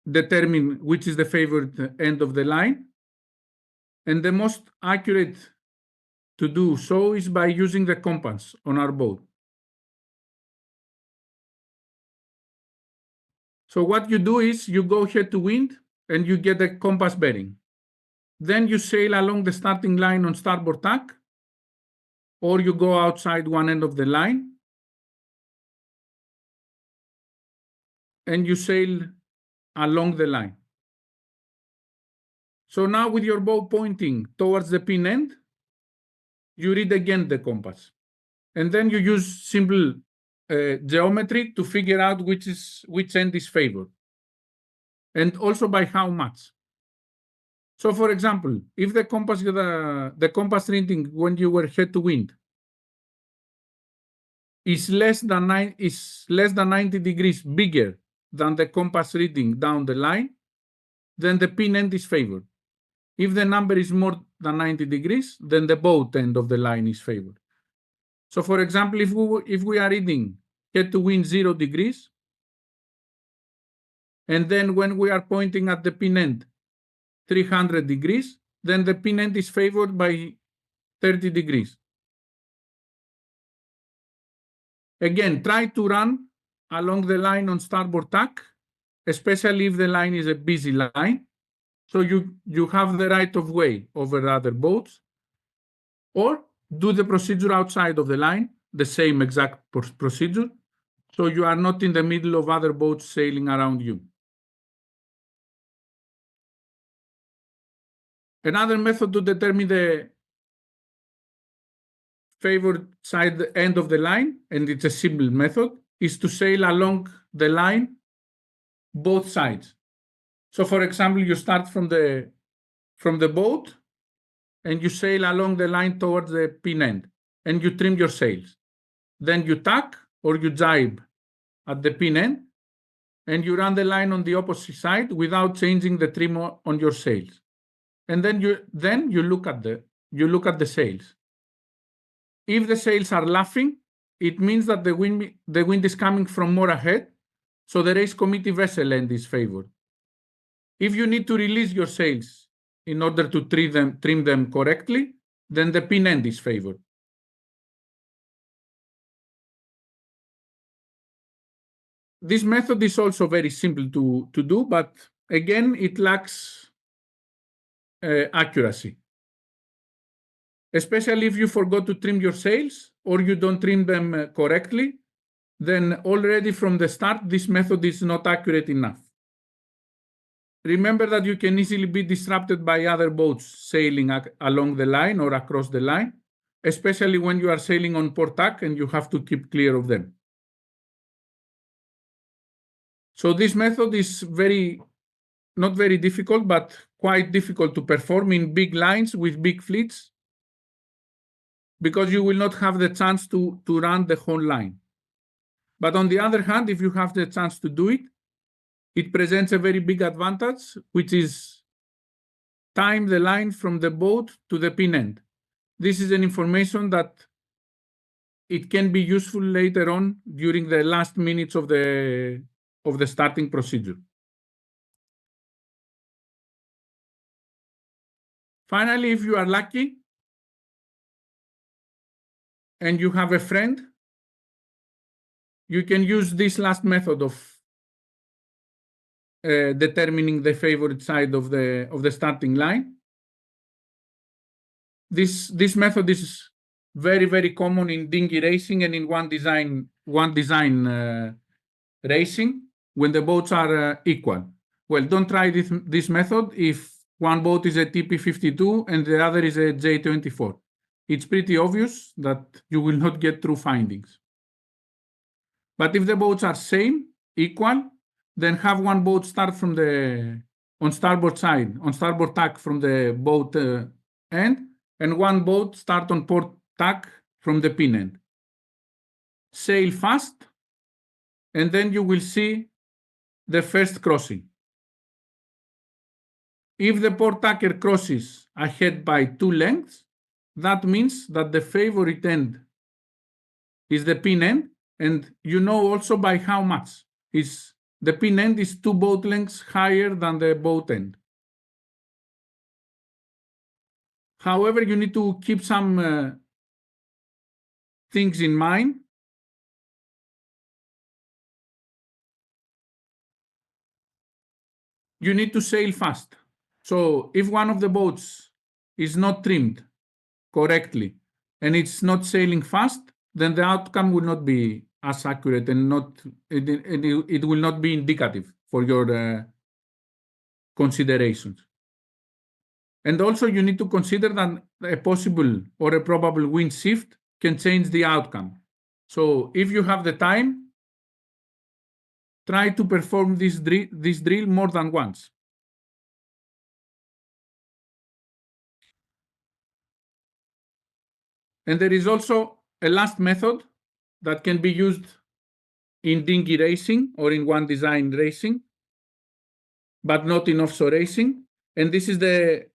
determine which is the favorite end of the line. And the most accurate to do so is by using the compass on our boat. So what you do is you go head to wind and you get a compass bearing. Then you sail along the starting line on starboard tack, or you go outside one end of the line and you sail along the line. So now with your bow pointing towards the pin end, you read again the compass. And then you use simple geometry to figure out which end is favored. and also by how much. So, for example, if the compass reading when you were head to wind is less than 90 degrees bigger than the compass reading down the line, then the pin end is favored. If the number is more than 90 degrees, then the boat end of the line is favored. So, for example, if we are reading head to wind 0 degrees, and then when we are pointing at the pin end 300 degrees, then the pin end is favored by 30 degrees. Again, try to run along the line on starboard tack, especially if the line is a busy line, so you have the right of way over other boats, or do the procedure outside of the line, the same exact procedure, so you are not in the middle of other boats sailing around you. Another method to determine the favored side end of the line, and it's a simple method, is to sail along the line both sides. So, for example, you start from the boat and you sail along the line towards the pin end, and you trim your sails. Then you tack or you jibe at the pin end, and you run the line on the opposite side without changing the trim on your sails. And then you look at the sails. If the sails are laughing, it means that the wind is coming from more ahead, so the race committee vessel end is favored. If you need to release your sails in order to trim them correctly, then the pin end is favored. This method is also very simple to do, but again, it lacks accuracy. Especially if you forgot to trim your sails or you don't trim them correctly, then already from the start, this method is not accurate enough. Remember that you can easily be disrupted by other boats sailing along the line or across the line, especially when you are sailing on port tack and you have to keep clear of them. So this method is not very difficult, but quite difficult to perform in big lines with big fleets, because you will not have the chance to run the whole line. But on the other hand, if you have the chance to do it, it presents a very big advantage, which is time the line from the boat to the pin end. This is an information that it can be useful later on during the last minutes of the starting procedure. Finally, if you are lucky and you have a friend, you can use this last method of determining the favorite side of the starting line. This method is very, very common in dinghy racing and in one design racing when the boats are equal. Well, don't try this method if one boat is a TP52 and the other is a J24. It's pretty obvious that you will not get true findings. But if the boats are same, equal, then have one boat start from on starboard tack from the boat end, and one boat start on port tack from the pin end. Sail fast, and then you will see the first crossing. If the port tacker crosses ahead by 2 lengths, that means that the favorite end is the pin end, and you know also by how much. The pin end is 2 boat lengths higher than the boat end. However, you need to keep some things in mind. You need to sail fast. So if one of the boats is not trimmed correctly and it's not sailing fast, then the outcome will not be as accurate and it will not be indicative for your considerations. And also you need to consider that a possible or a probable wind shift can change the outcome. So if you have the time, try to perform this drill more than once. And there is also a last method that can be used in dinghy racing or in one design racing, but not in offshore racing. And this is the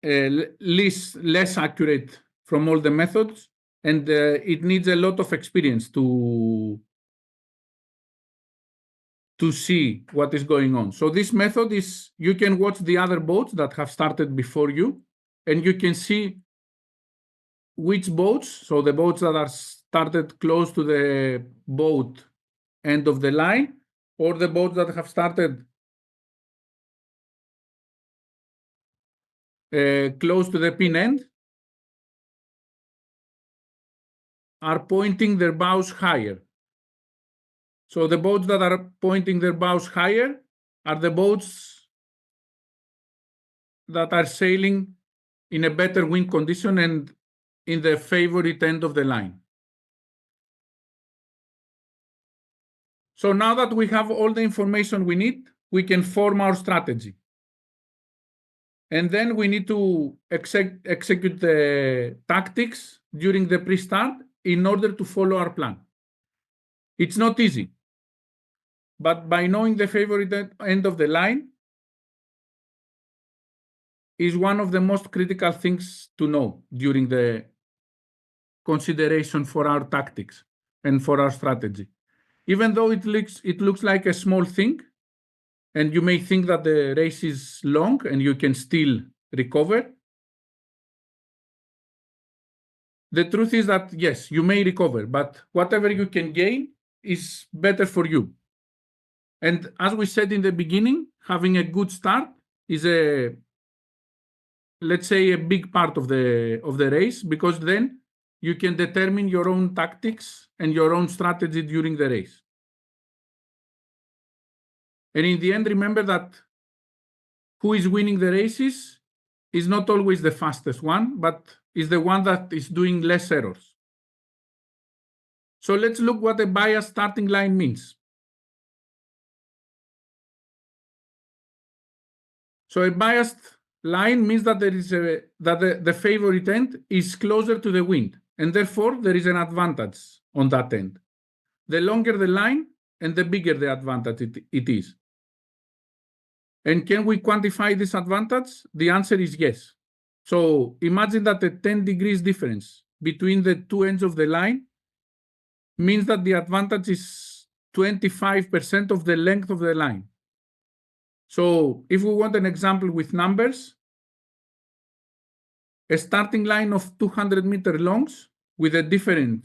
less accurate from all the methods, and it needs a lot of experience to see what is going on. So this method is, you can watch the other boats that have started before you, and you can see which boats, so the boats that are started close to the boat end of the line, or the boats that have started close to the pin end, are pointing their bows higher. So the boats that are pointing their bows higher are the boats that are sailing in a better wind condition and in the favorite end of the line. So now that we have all the information we need, we can form our strategy. And then we need to execute the tactics during the pre-start in order to follow our plan. It's not easy, but by knowing the favorite end of the line is one of the most critical things to know during the consideration for our tactics and for our strategy. Even though it looks like a small thing, and you may think that the race is long and you can still recover, the truth is that, yes, you may recover, but whatever you can gain is better for you. And as we said in the beginning, having a good start is let's say, a big part of the race, because then you can determine your own tactics and your own strategy during the race. And in the end, remember that who is winning the races is not always the fastest one, but is the one that is doing less errors. So let's look what a biased starting line means. So a biased line means that the favorite end is closer to the wind, and therefore there is an advantage on that end. The longer the line and the bigger the advantage it is. And can we quantify this advantage? The answer is yes. So imagine that a 10 degrees difference between the two ends of the line means that the advantage is 25% of the length of the line. So if we want an example with numbers, a starting line of 200-meter longs with a 10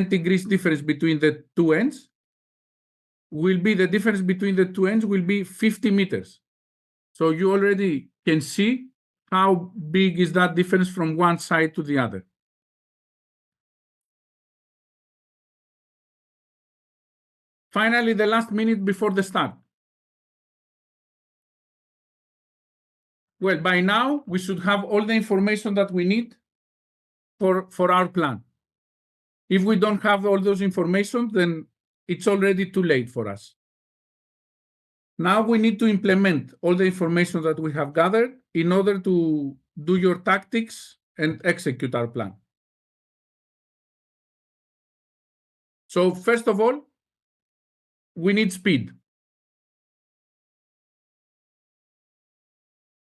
degrees difference between the two ends will be, the difference between the two ends will be 50 meters. So you already can see how big is that difference from one side to the other. Finally, the last minute before the start. Well, by now, we should have all the information that we need for our plan. If we don't have all those information, then it's already too late for us. Now we need to implement all the information that we have gathered in order to do your tactics and execute our plan. So first of all, we need speed.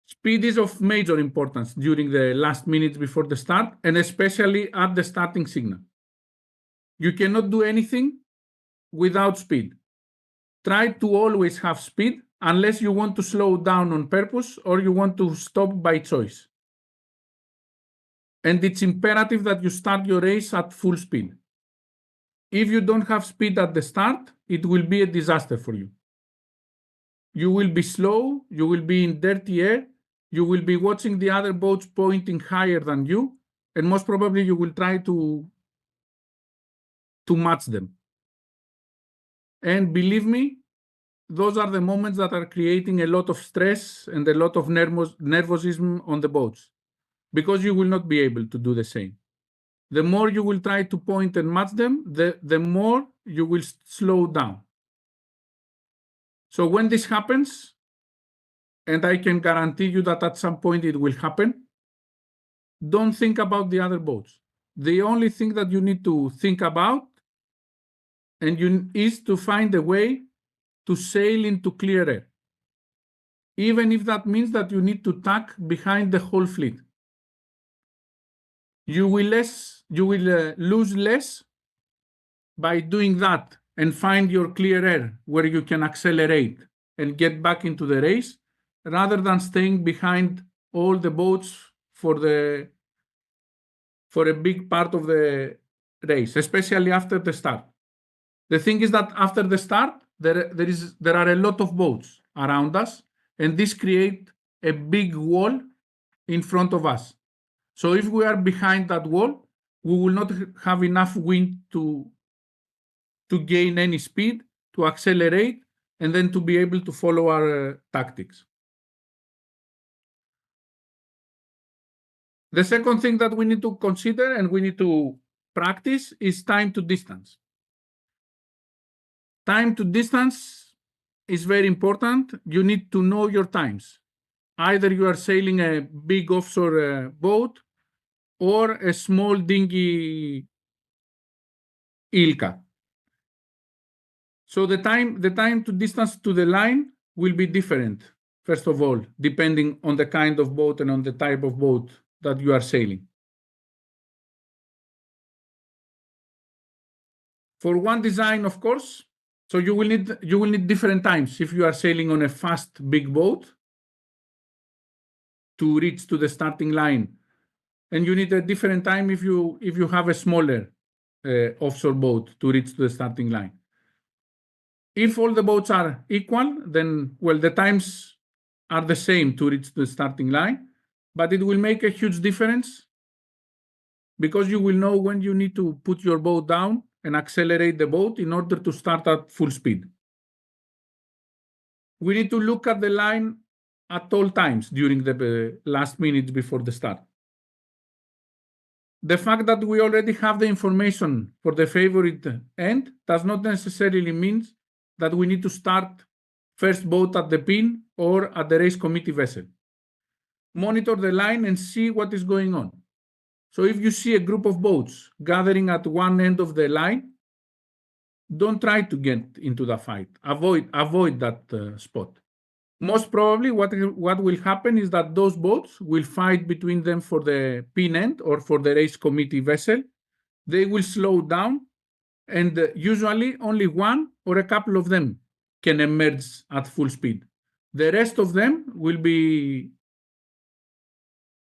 Speed is of major importance during the last minutes before the start, and especially at the starting signal. You cannot do anything without speed. Try to always have speed unless you want to slow down on purpose or you want to stop by choice. And it's imperative that you start your race at full speed. If you don't have speed at the start, it will be a disaster for you. You will be slow, you will be in dirty air, you will be watching the other boats pointing higher than you, and most probably you will try to match them. And believe me, those are the moments that are creating a lot of stress and a lot of nervosism on the boats, because you will not be able to do the same. the more you will try to point and match them, the more you will slow down. So when this happens, and I can guarantee you that at some point it will happen, don't think about the other boats. The only thing that you need to think about is to find a way to sail into clear air, even if that means that you need to tack behind the whole fleet. You will lose less by doing that and find your clear air where you can accelerate and get back into the race, rather than staying behind all the boats for a big part of the race, especially after the start. The thing is that after the start, there are a lot of boats around us, and this creates a big wall in front of us. So if we are behind that wall, we will not have enough wind to gain any speed, to accelerate, and then to be able to follow our tactics. The second thing that we need to consider and we need to practice is time to distance. Time to distance is very important. You need to know your times. Either you are sailing a big offshore boat or a small dinghy Ilka. So the time to distance to the line will be different, first of all, depending on the kind of boat and on the type of boat that you are sailing. For one design, of course, so you will need different times if you are sailing on a fast big boat to reach to the starting line, and you need a different time if you have a smaller offshore boat to reach to the starting line. If all the boats are equal, then well, the times are the same to reach the starting line, but it will make a huge difference because you will know when you need to put your boat down and accelerate the boat in order to start at full speed. We need to look at the line at all times during the last minutes before the start. The fact that we already have the information for the favorite end does not necessarily mean that we need to start first boat at the pin or at the race committee vessel. Monitor the line and see what is going on. So if you see a group of boats gathering at one end of the line, don't try to get into the fight. Avoid that spot. Most probably what will happen is that those boats will fight between them for the pin end or for the race committee vessel. They will slow down, and usually only one or a couple of them can emerge at full speed. The rest of them will be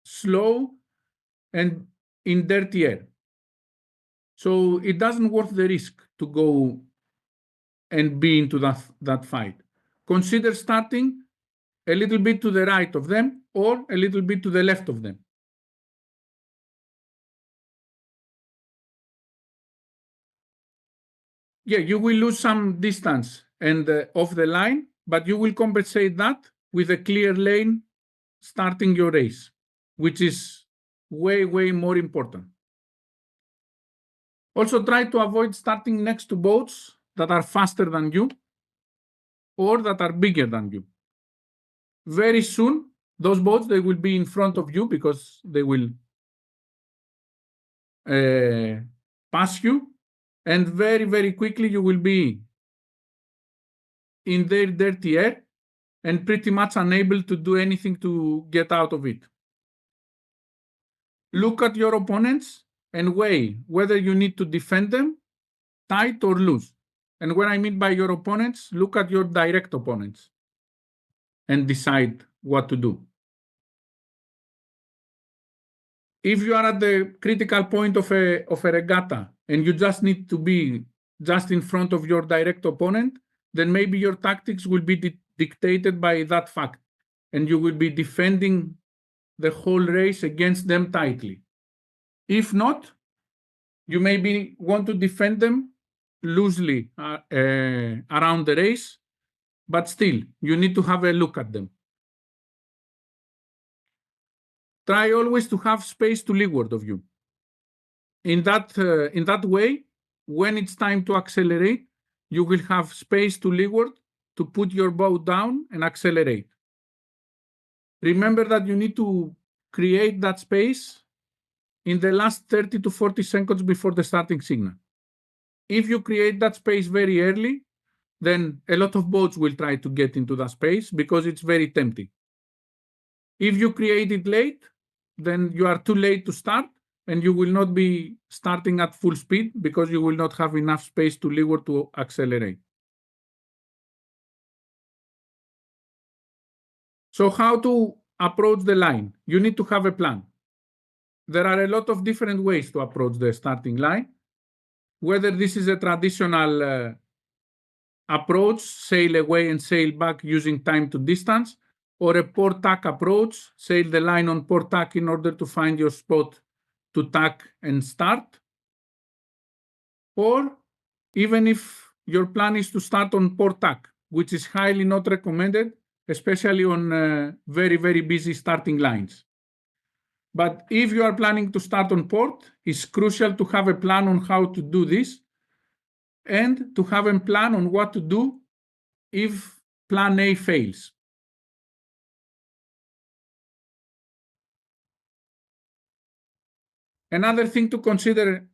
slow and in dirty air. So it doesn't worth the risk to go and be into that fight. Consider starting a little bit to the right of them or a little bit to the left of them. Yeah, you will lose some distance and off the line, but you will compensate that with a clear lane starting your race, which is way, way more important. Also, try to avoid starting next to boats that are faster than you or that are bigger than you. Very soon, those boats, they will be in front of you because they will pass you, and very, very quickly you will be in their dirty air and pretty much unable to do anything to get out of it. Look at your opponents and weigh whether you need to defend them tight or loose. And what I mean by your opponents, look at your direct opponents and decide what to do. If you are at the critical point of a regatta and you just need to be just in front of your direct opponent, then maybe your tactics will be dictated by that fact, and you will be defending the whole race against them tightly. If not, you maybe want to defend them loosely around the race, but still, you need to have a look at them. Try always to have space to leeward of you. in that way, when it's time to accelerate, you will have space to leeward to put your boat down and accelerate. Remember that you need to create that space in the last 30 to 40 seconds before the starting signal. If you create that space very early, then a lot of boats will try to get into that space because it's very tempting. If you create it late, then you are too late to start and you will not be starting at full speed because you will not have enough space to leeward to accelerate. So how to approach the line? You need to have a plan. There are a lot of different ways to approach the starting line. Whether this is a traditional approach, sail away and sail back using time to distance, or a port tack approach, sail the line on port tack in order to find your spot to tack and start. Or even if your plan is to start on port tack, which is highly not recommended, especially on very, very busy starting lines. But if you are planning to start on port, it's crucial to have a plan on how to do this and to have a plan on what to do if plan A fails. Another thing to consider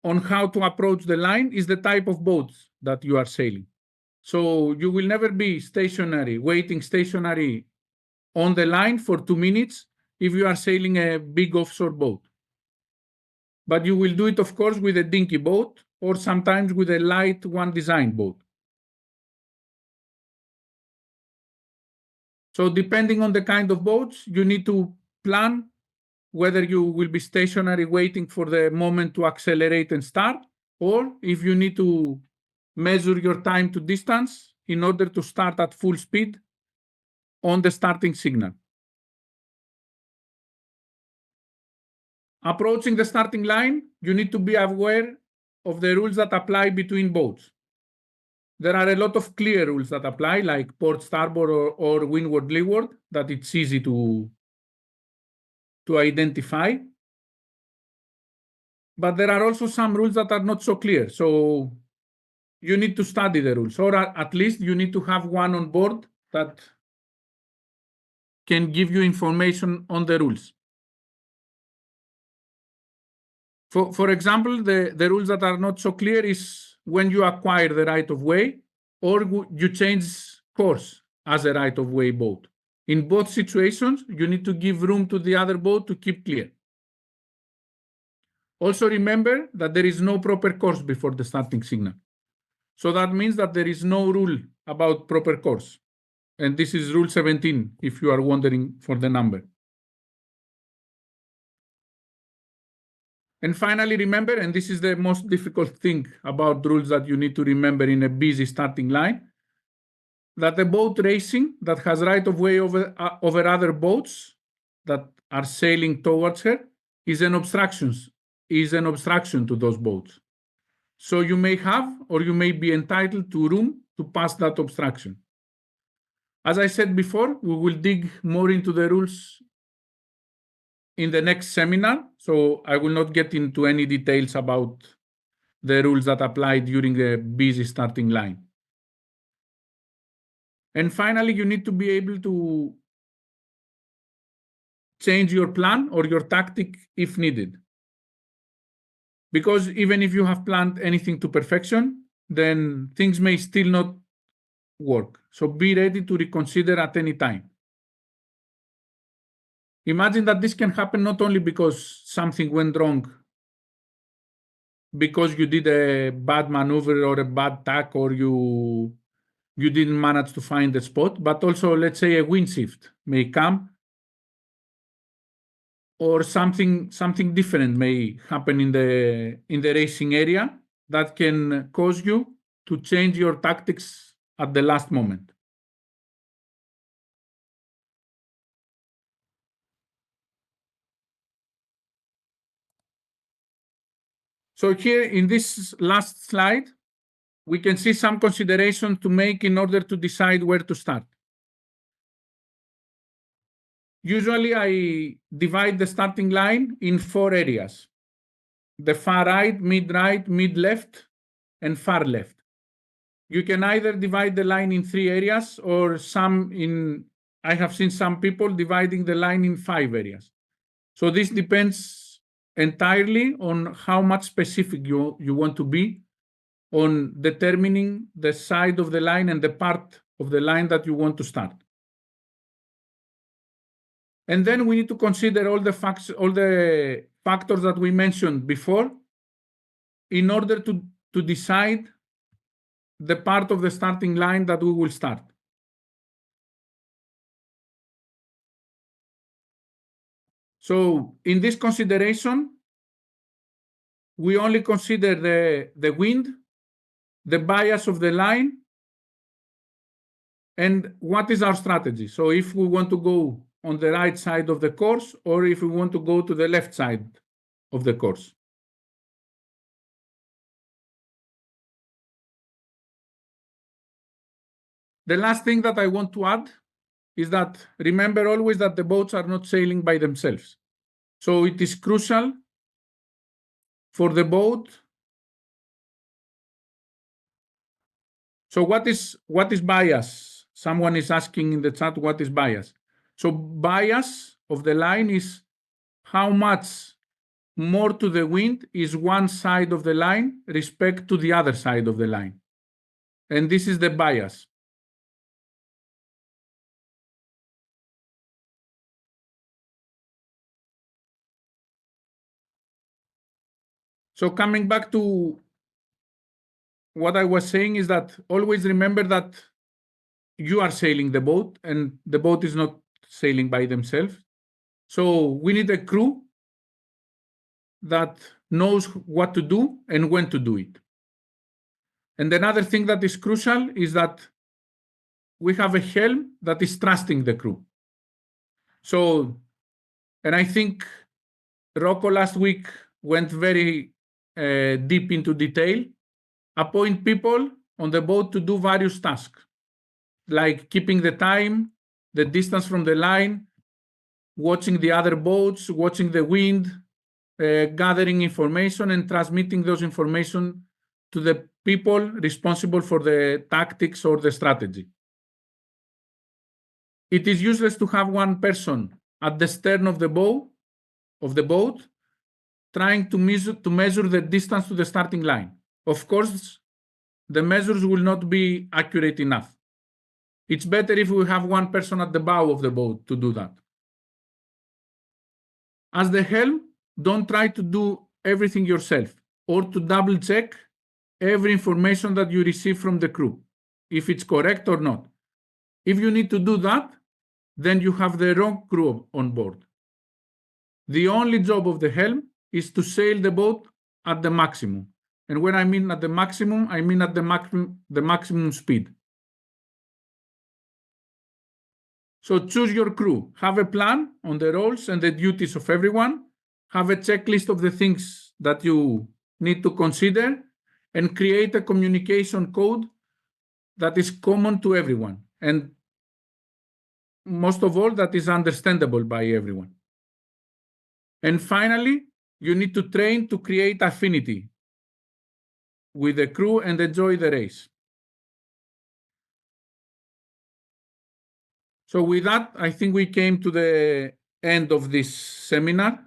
on how to approach the line is the type of boats that you are sailing. So you will never be stationary, waiting stationary on the line for 2 minutes if you are sailing a big offshore boat. But you will do it, of course, with a dinky boat or sometimes with a light one design boat. So depending on the kind of boats, you need to plan whether you will be stationary waiting for the moment to accelerate and start, or if you need to measure your time to distance in order to start at full speed on the starting signal. Approaching the starting line, you need to be aware of the rules that apply between boats. There are a lot of clear rules that apply, like port starboard or windward leeward, that it's easy to identify. But there are also some rules that are not so clear. So you need to study the rules, or at least you need to have one on board that can give you information on the rules. For example, the rules that are not so clear is when you acquire the right of way or you change course as a right of way boat. In both situations, you need to give room to the other boat to keep clear. Also remember that there is no proper course before the starting signal. So that means that there is no rule about proper course. And this is rule 17, if you are wondering for the number. And finally, remember, and this is the most difficult thing about rules that you need to remember in a busy starting line, that a boat racing that has right of way over other boats that are sailing towards her is an obstruction to those boats. So you may have or you may be entitled to room to pass that obstruction. As I said before, we will dig more into the rules in the next seminar, so I will not get into any details about the rules that apply during a busy starting line. And finally, you need to be able to change your plan or your tactic if needed. Because even if you have planned anything to perfection, then things may still not work. So be ready to reconsider at any time. Imagine that this can happen not only because something went wrong, because you did a bad maneuver or a bad tack or you didn't manage to find the spot, but also, let's say, a wind shift may come or something different may happen in the racing area that can cause you to change your tactics at the last moment. So here in this last slide, we can see some considerations to make in order to decide where to start. Usually I divide the starting line in 4 areas. the far right, mid left, and far left. You can either divide the line in 3 areas or I have seen some people dividing the line in 5 areas. So this depends entirely on how much specific you want to be on determining the side of the line and the part of the line that you want to start. And then we need to consider all the factors that we mentioned before in order to decide the part of the starting line that we will start. So in this consideration, we only consider the wind, the bias of the line, and what is our strategy. So if we want to go on the right side of the course, or if we want to go to the left side of the course. The last thing that I want to add is that remember always that the boats are not sailing by themselves. So it is crucial for the boat. So what is bias? Someone is asking in the chat, what is bias? So bias of the line is how much more to the wind is one side of the line respect to the other side of the line. And this is the bias. So coming back to what I was saying is that always remember that you are sailing the boat and the boat is not sailing by themselves. So we need a crew that knows what to do and when to do it. And another thing that is crucial is that we have a helm that is trusting the crew. So, and I think Rocco last week went very deep into detail. Appoint people on the boat to do various tasks, like keeping the time, the distance from the line, watching the other boats, watching the wind, gathering information and transmitting those information to the people responsible for the tactics or the strategy. It is useless to have one person at the stern of the boat trying to measure the distance to the starting line. Of course, the measures will not be accurate enough. It's better if we have one person at the bow of the boat to do that. As the helm, don't try to do everything yourself or to double check every information that you receive from the crew, if it's correct or not. If you need to do that, then you have the wrong crew on board. The only job of the helm is to sail the boat at the maximum. And when I mean at the maximum, I mean at the maximum speed. So choose your crew, have a plan on the roles and the duties of everyone, have a checklist of the things that you need to consider, and create a communication code that is common to everyone. And most of all, that is understandable by everyone. And finally, you need to train to create affinity with the crew and enjoy the race. So with that, I think we came to the end of this seminar.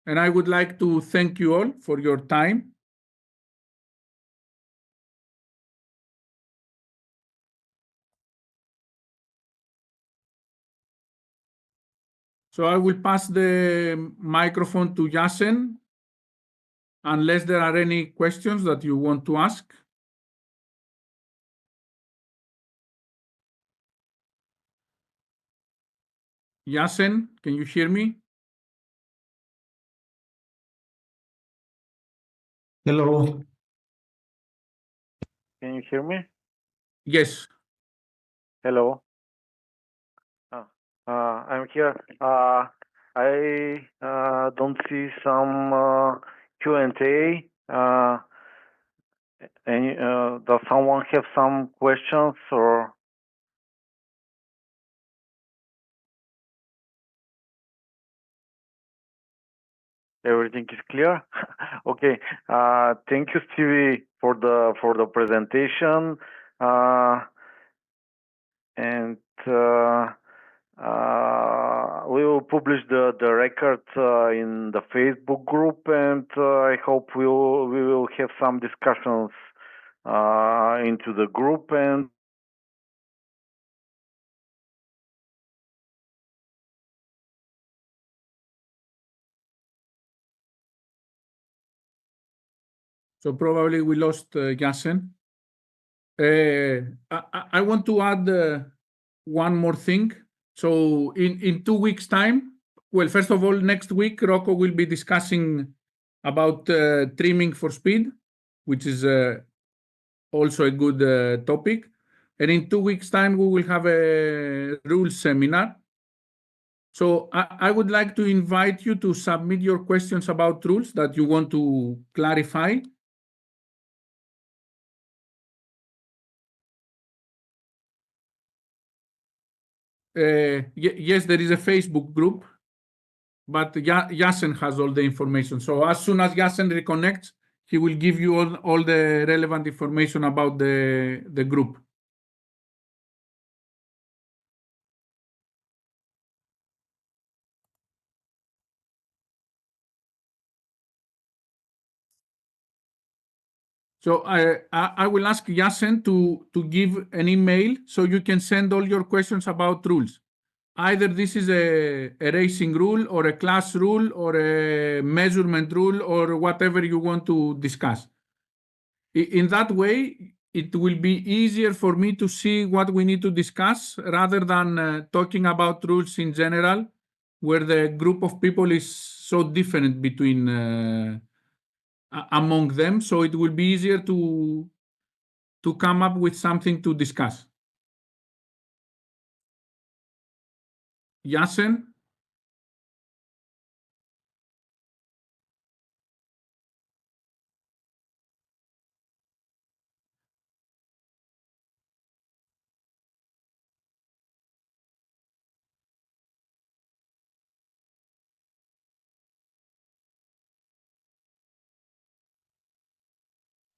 And I would like to thank you all for your time. So I will pass the microphone to Yasen, unless there are any questions that you want to ask. Yasen, can you hear me? Hello. Can you hear me? Yes. Hello. I'm here. I don't see some Q&A. Does someone have some questions or? Everything is clear? Okay. Thank you, Stevie, for the presentation. And we will publish the record in the Facebook group, and I hope we will have some discussions into the group. And So probably we lost Yasen. I want to add one more thing. So in 2 weeks' time, well, first of all, next week, Rocco will be discussing about trimming for speed, which is also a good topic. And in 2 weeks' time, we will have a rules seminar. So I would like to invite you to submit your questions about rules that you want to clarify. Yes, there is a Facebook group, but Yasen has all the information. So as soon as Yasen reconnects, he will give you all the relevant information about the group. So I will ask Yasen to give an email so you can send all your questions about rules. Either this is a racing rule or a class rule or a measurement rule or whatever you want to discuss. In that way, it will be easier for me to see what we need to discuss rather than talking about rules in general, where the group of people is so different between among them. So it will be easier to come up with something to discuss. Yasen?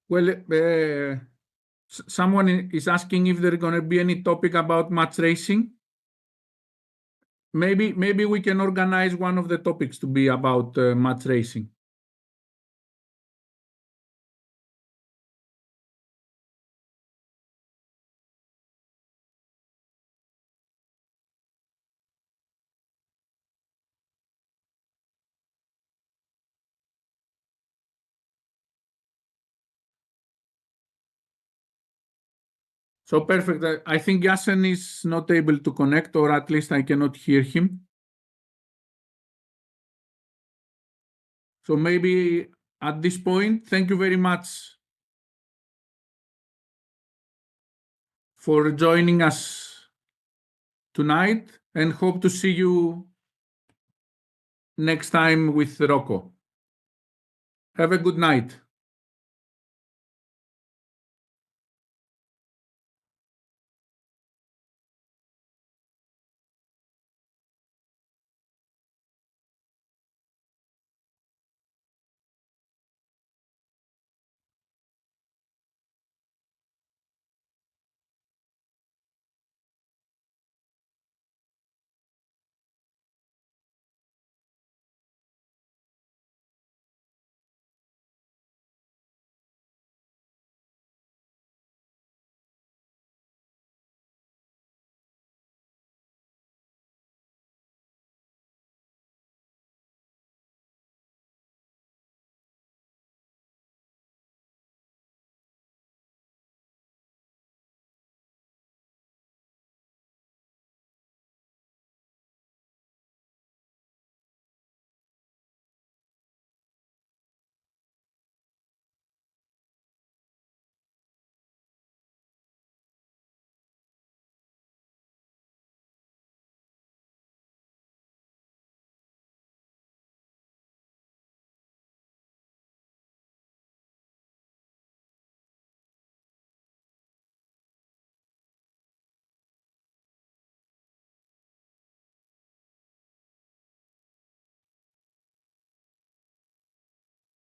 Well, someone is asking if there's going to be any topic about match racing. Maybe we can organize one of the topics to be about match racing. So perfect. I think Yasen is not able to connect, or at least I cannot hear him. So maybe at this point, thank you very much for joining us tonight, and hope to see you next time with Rocco. Have a good night.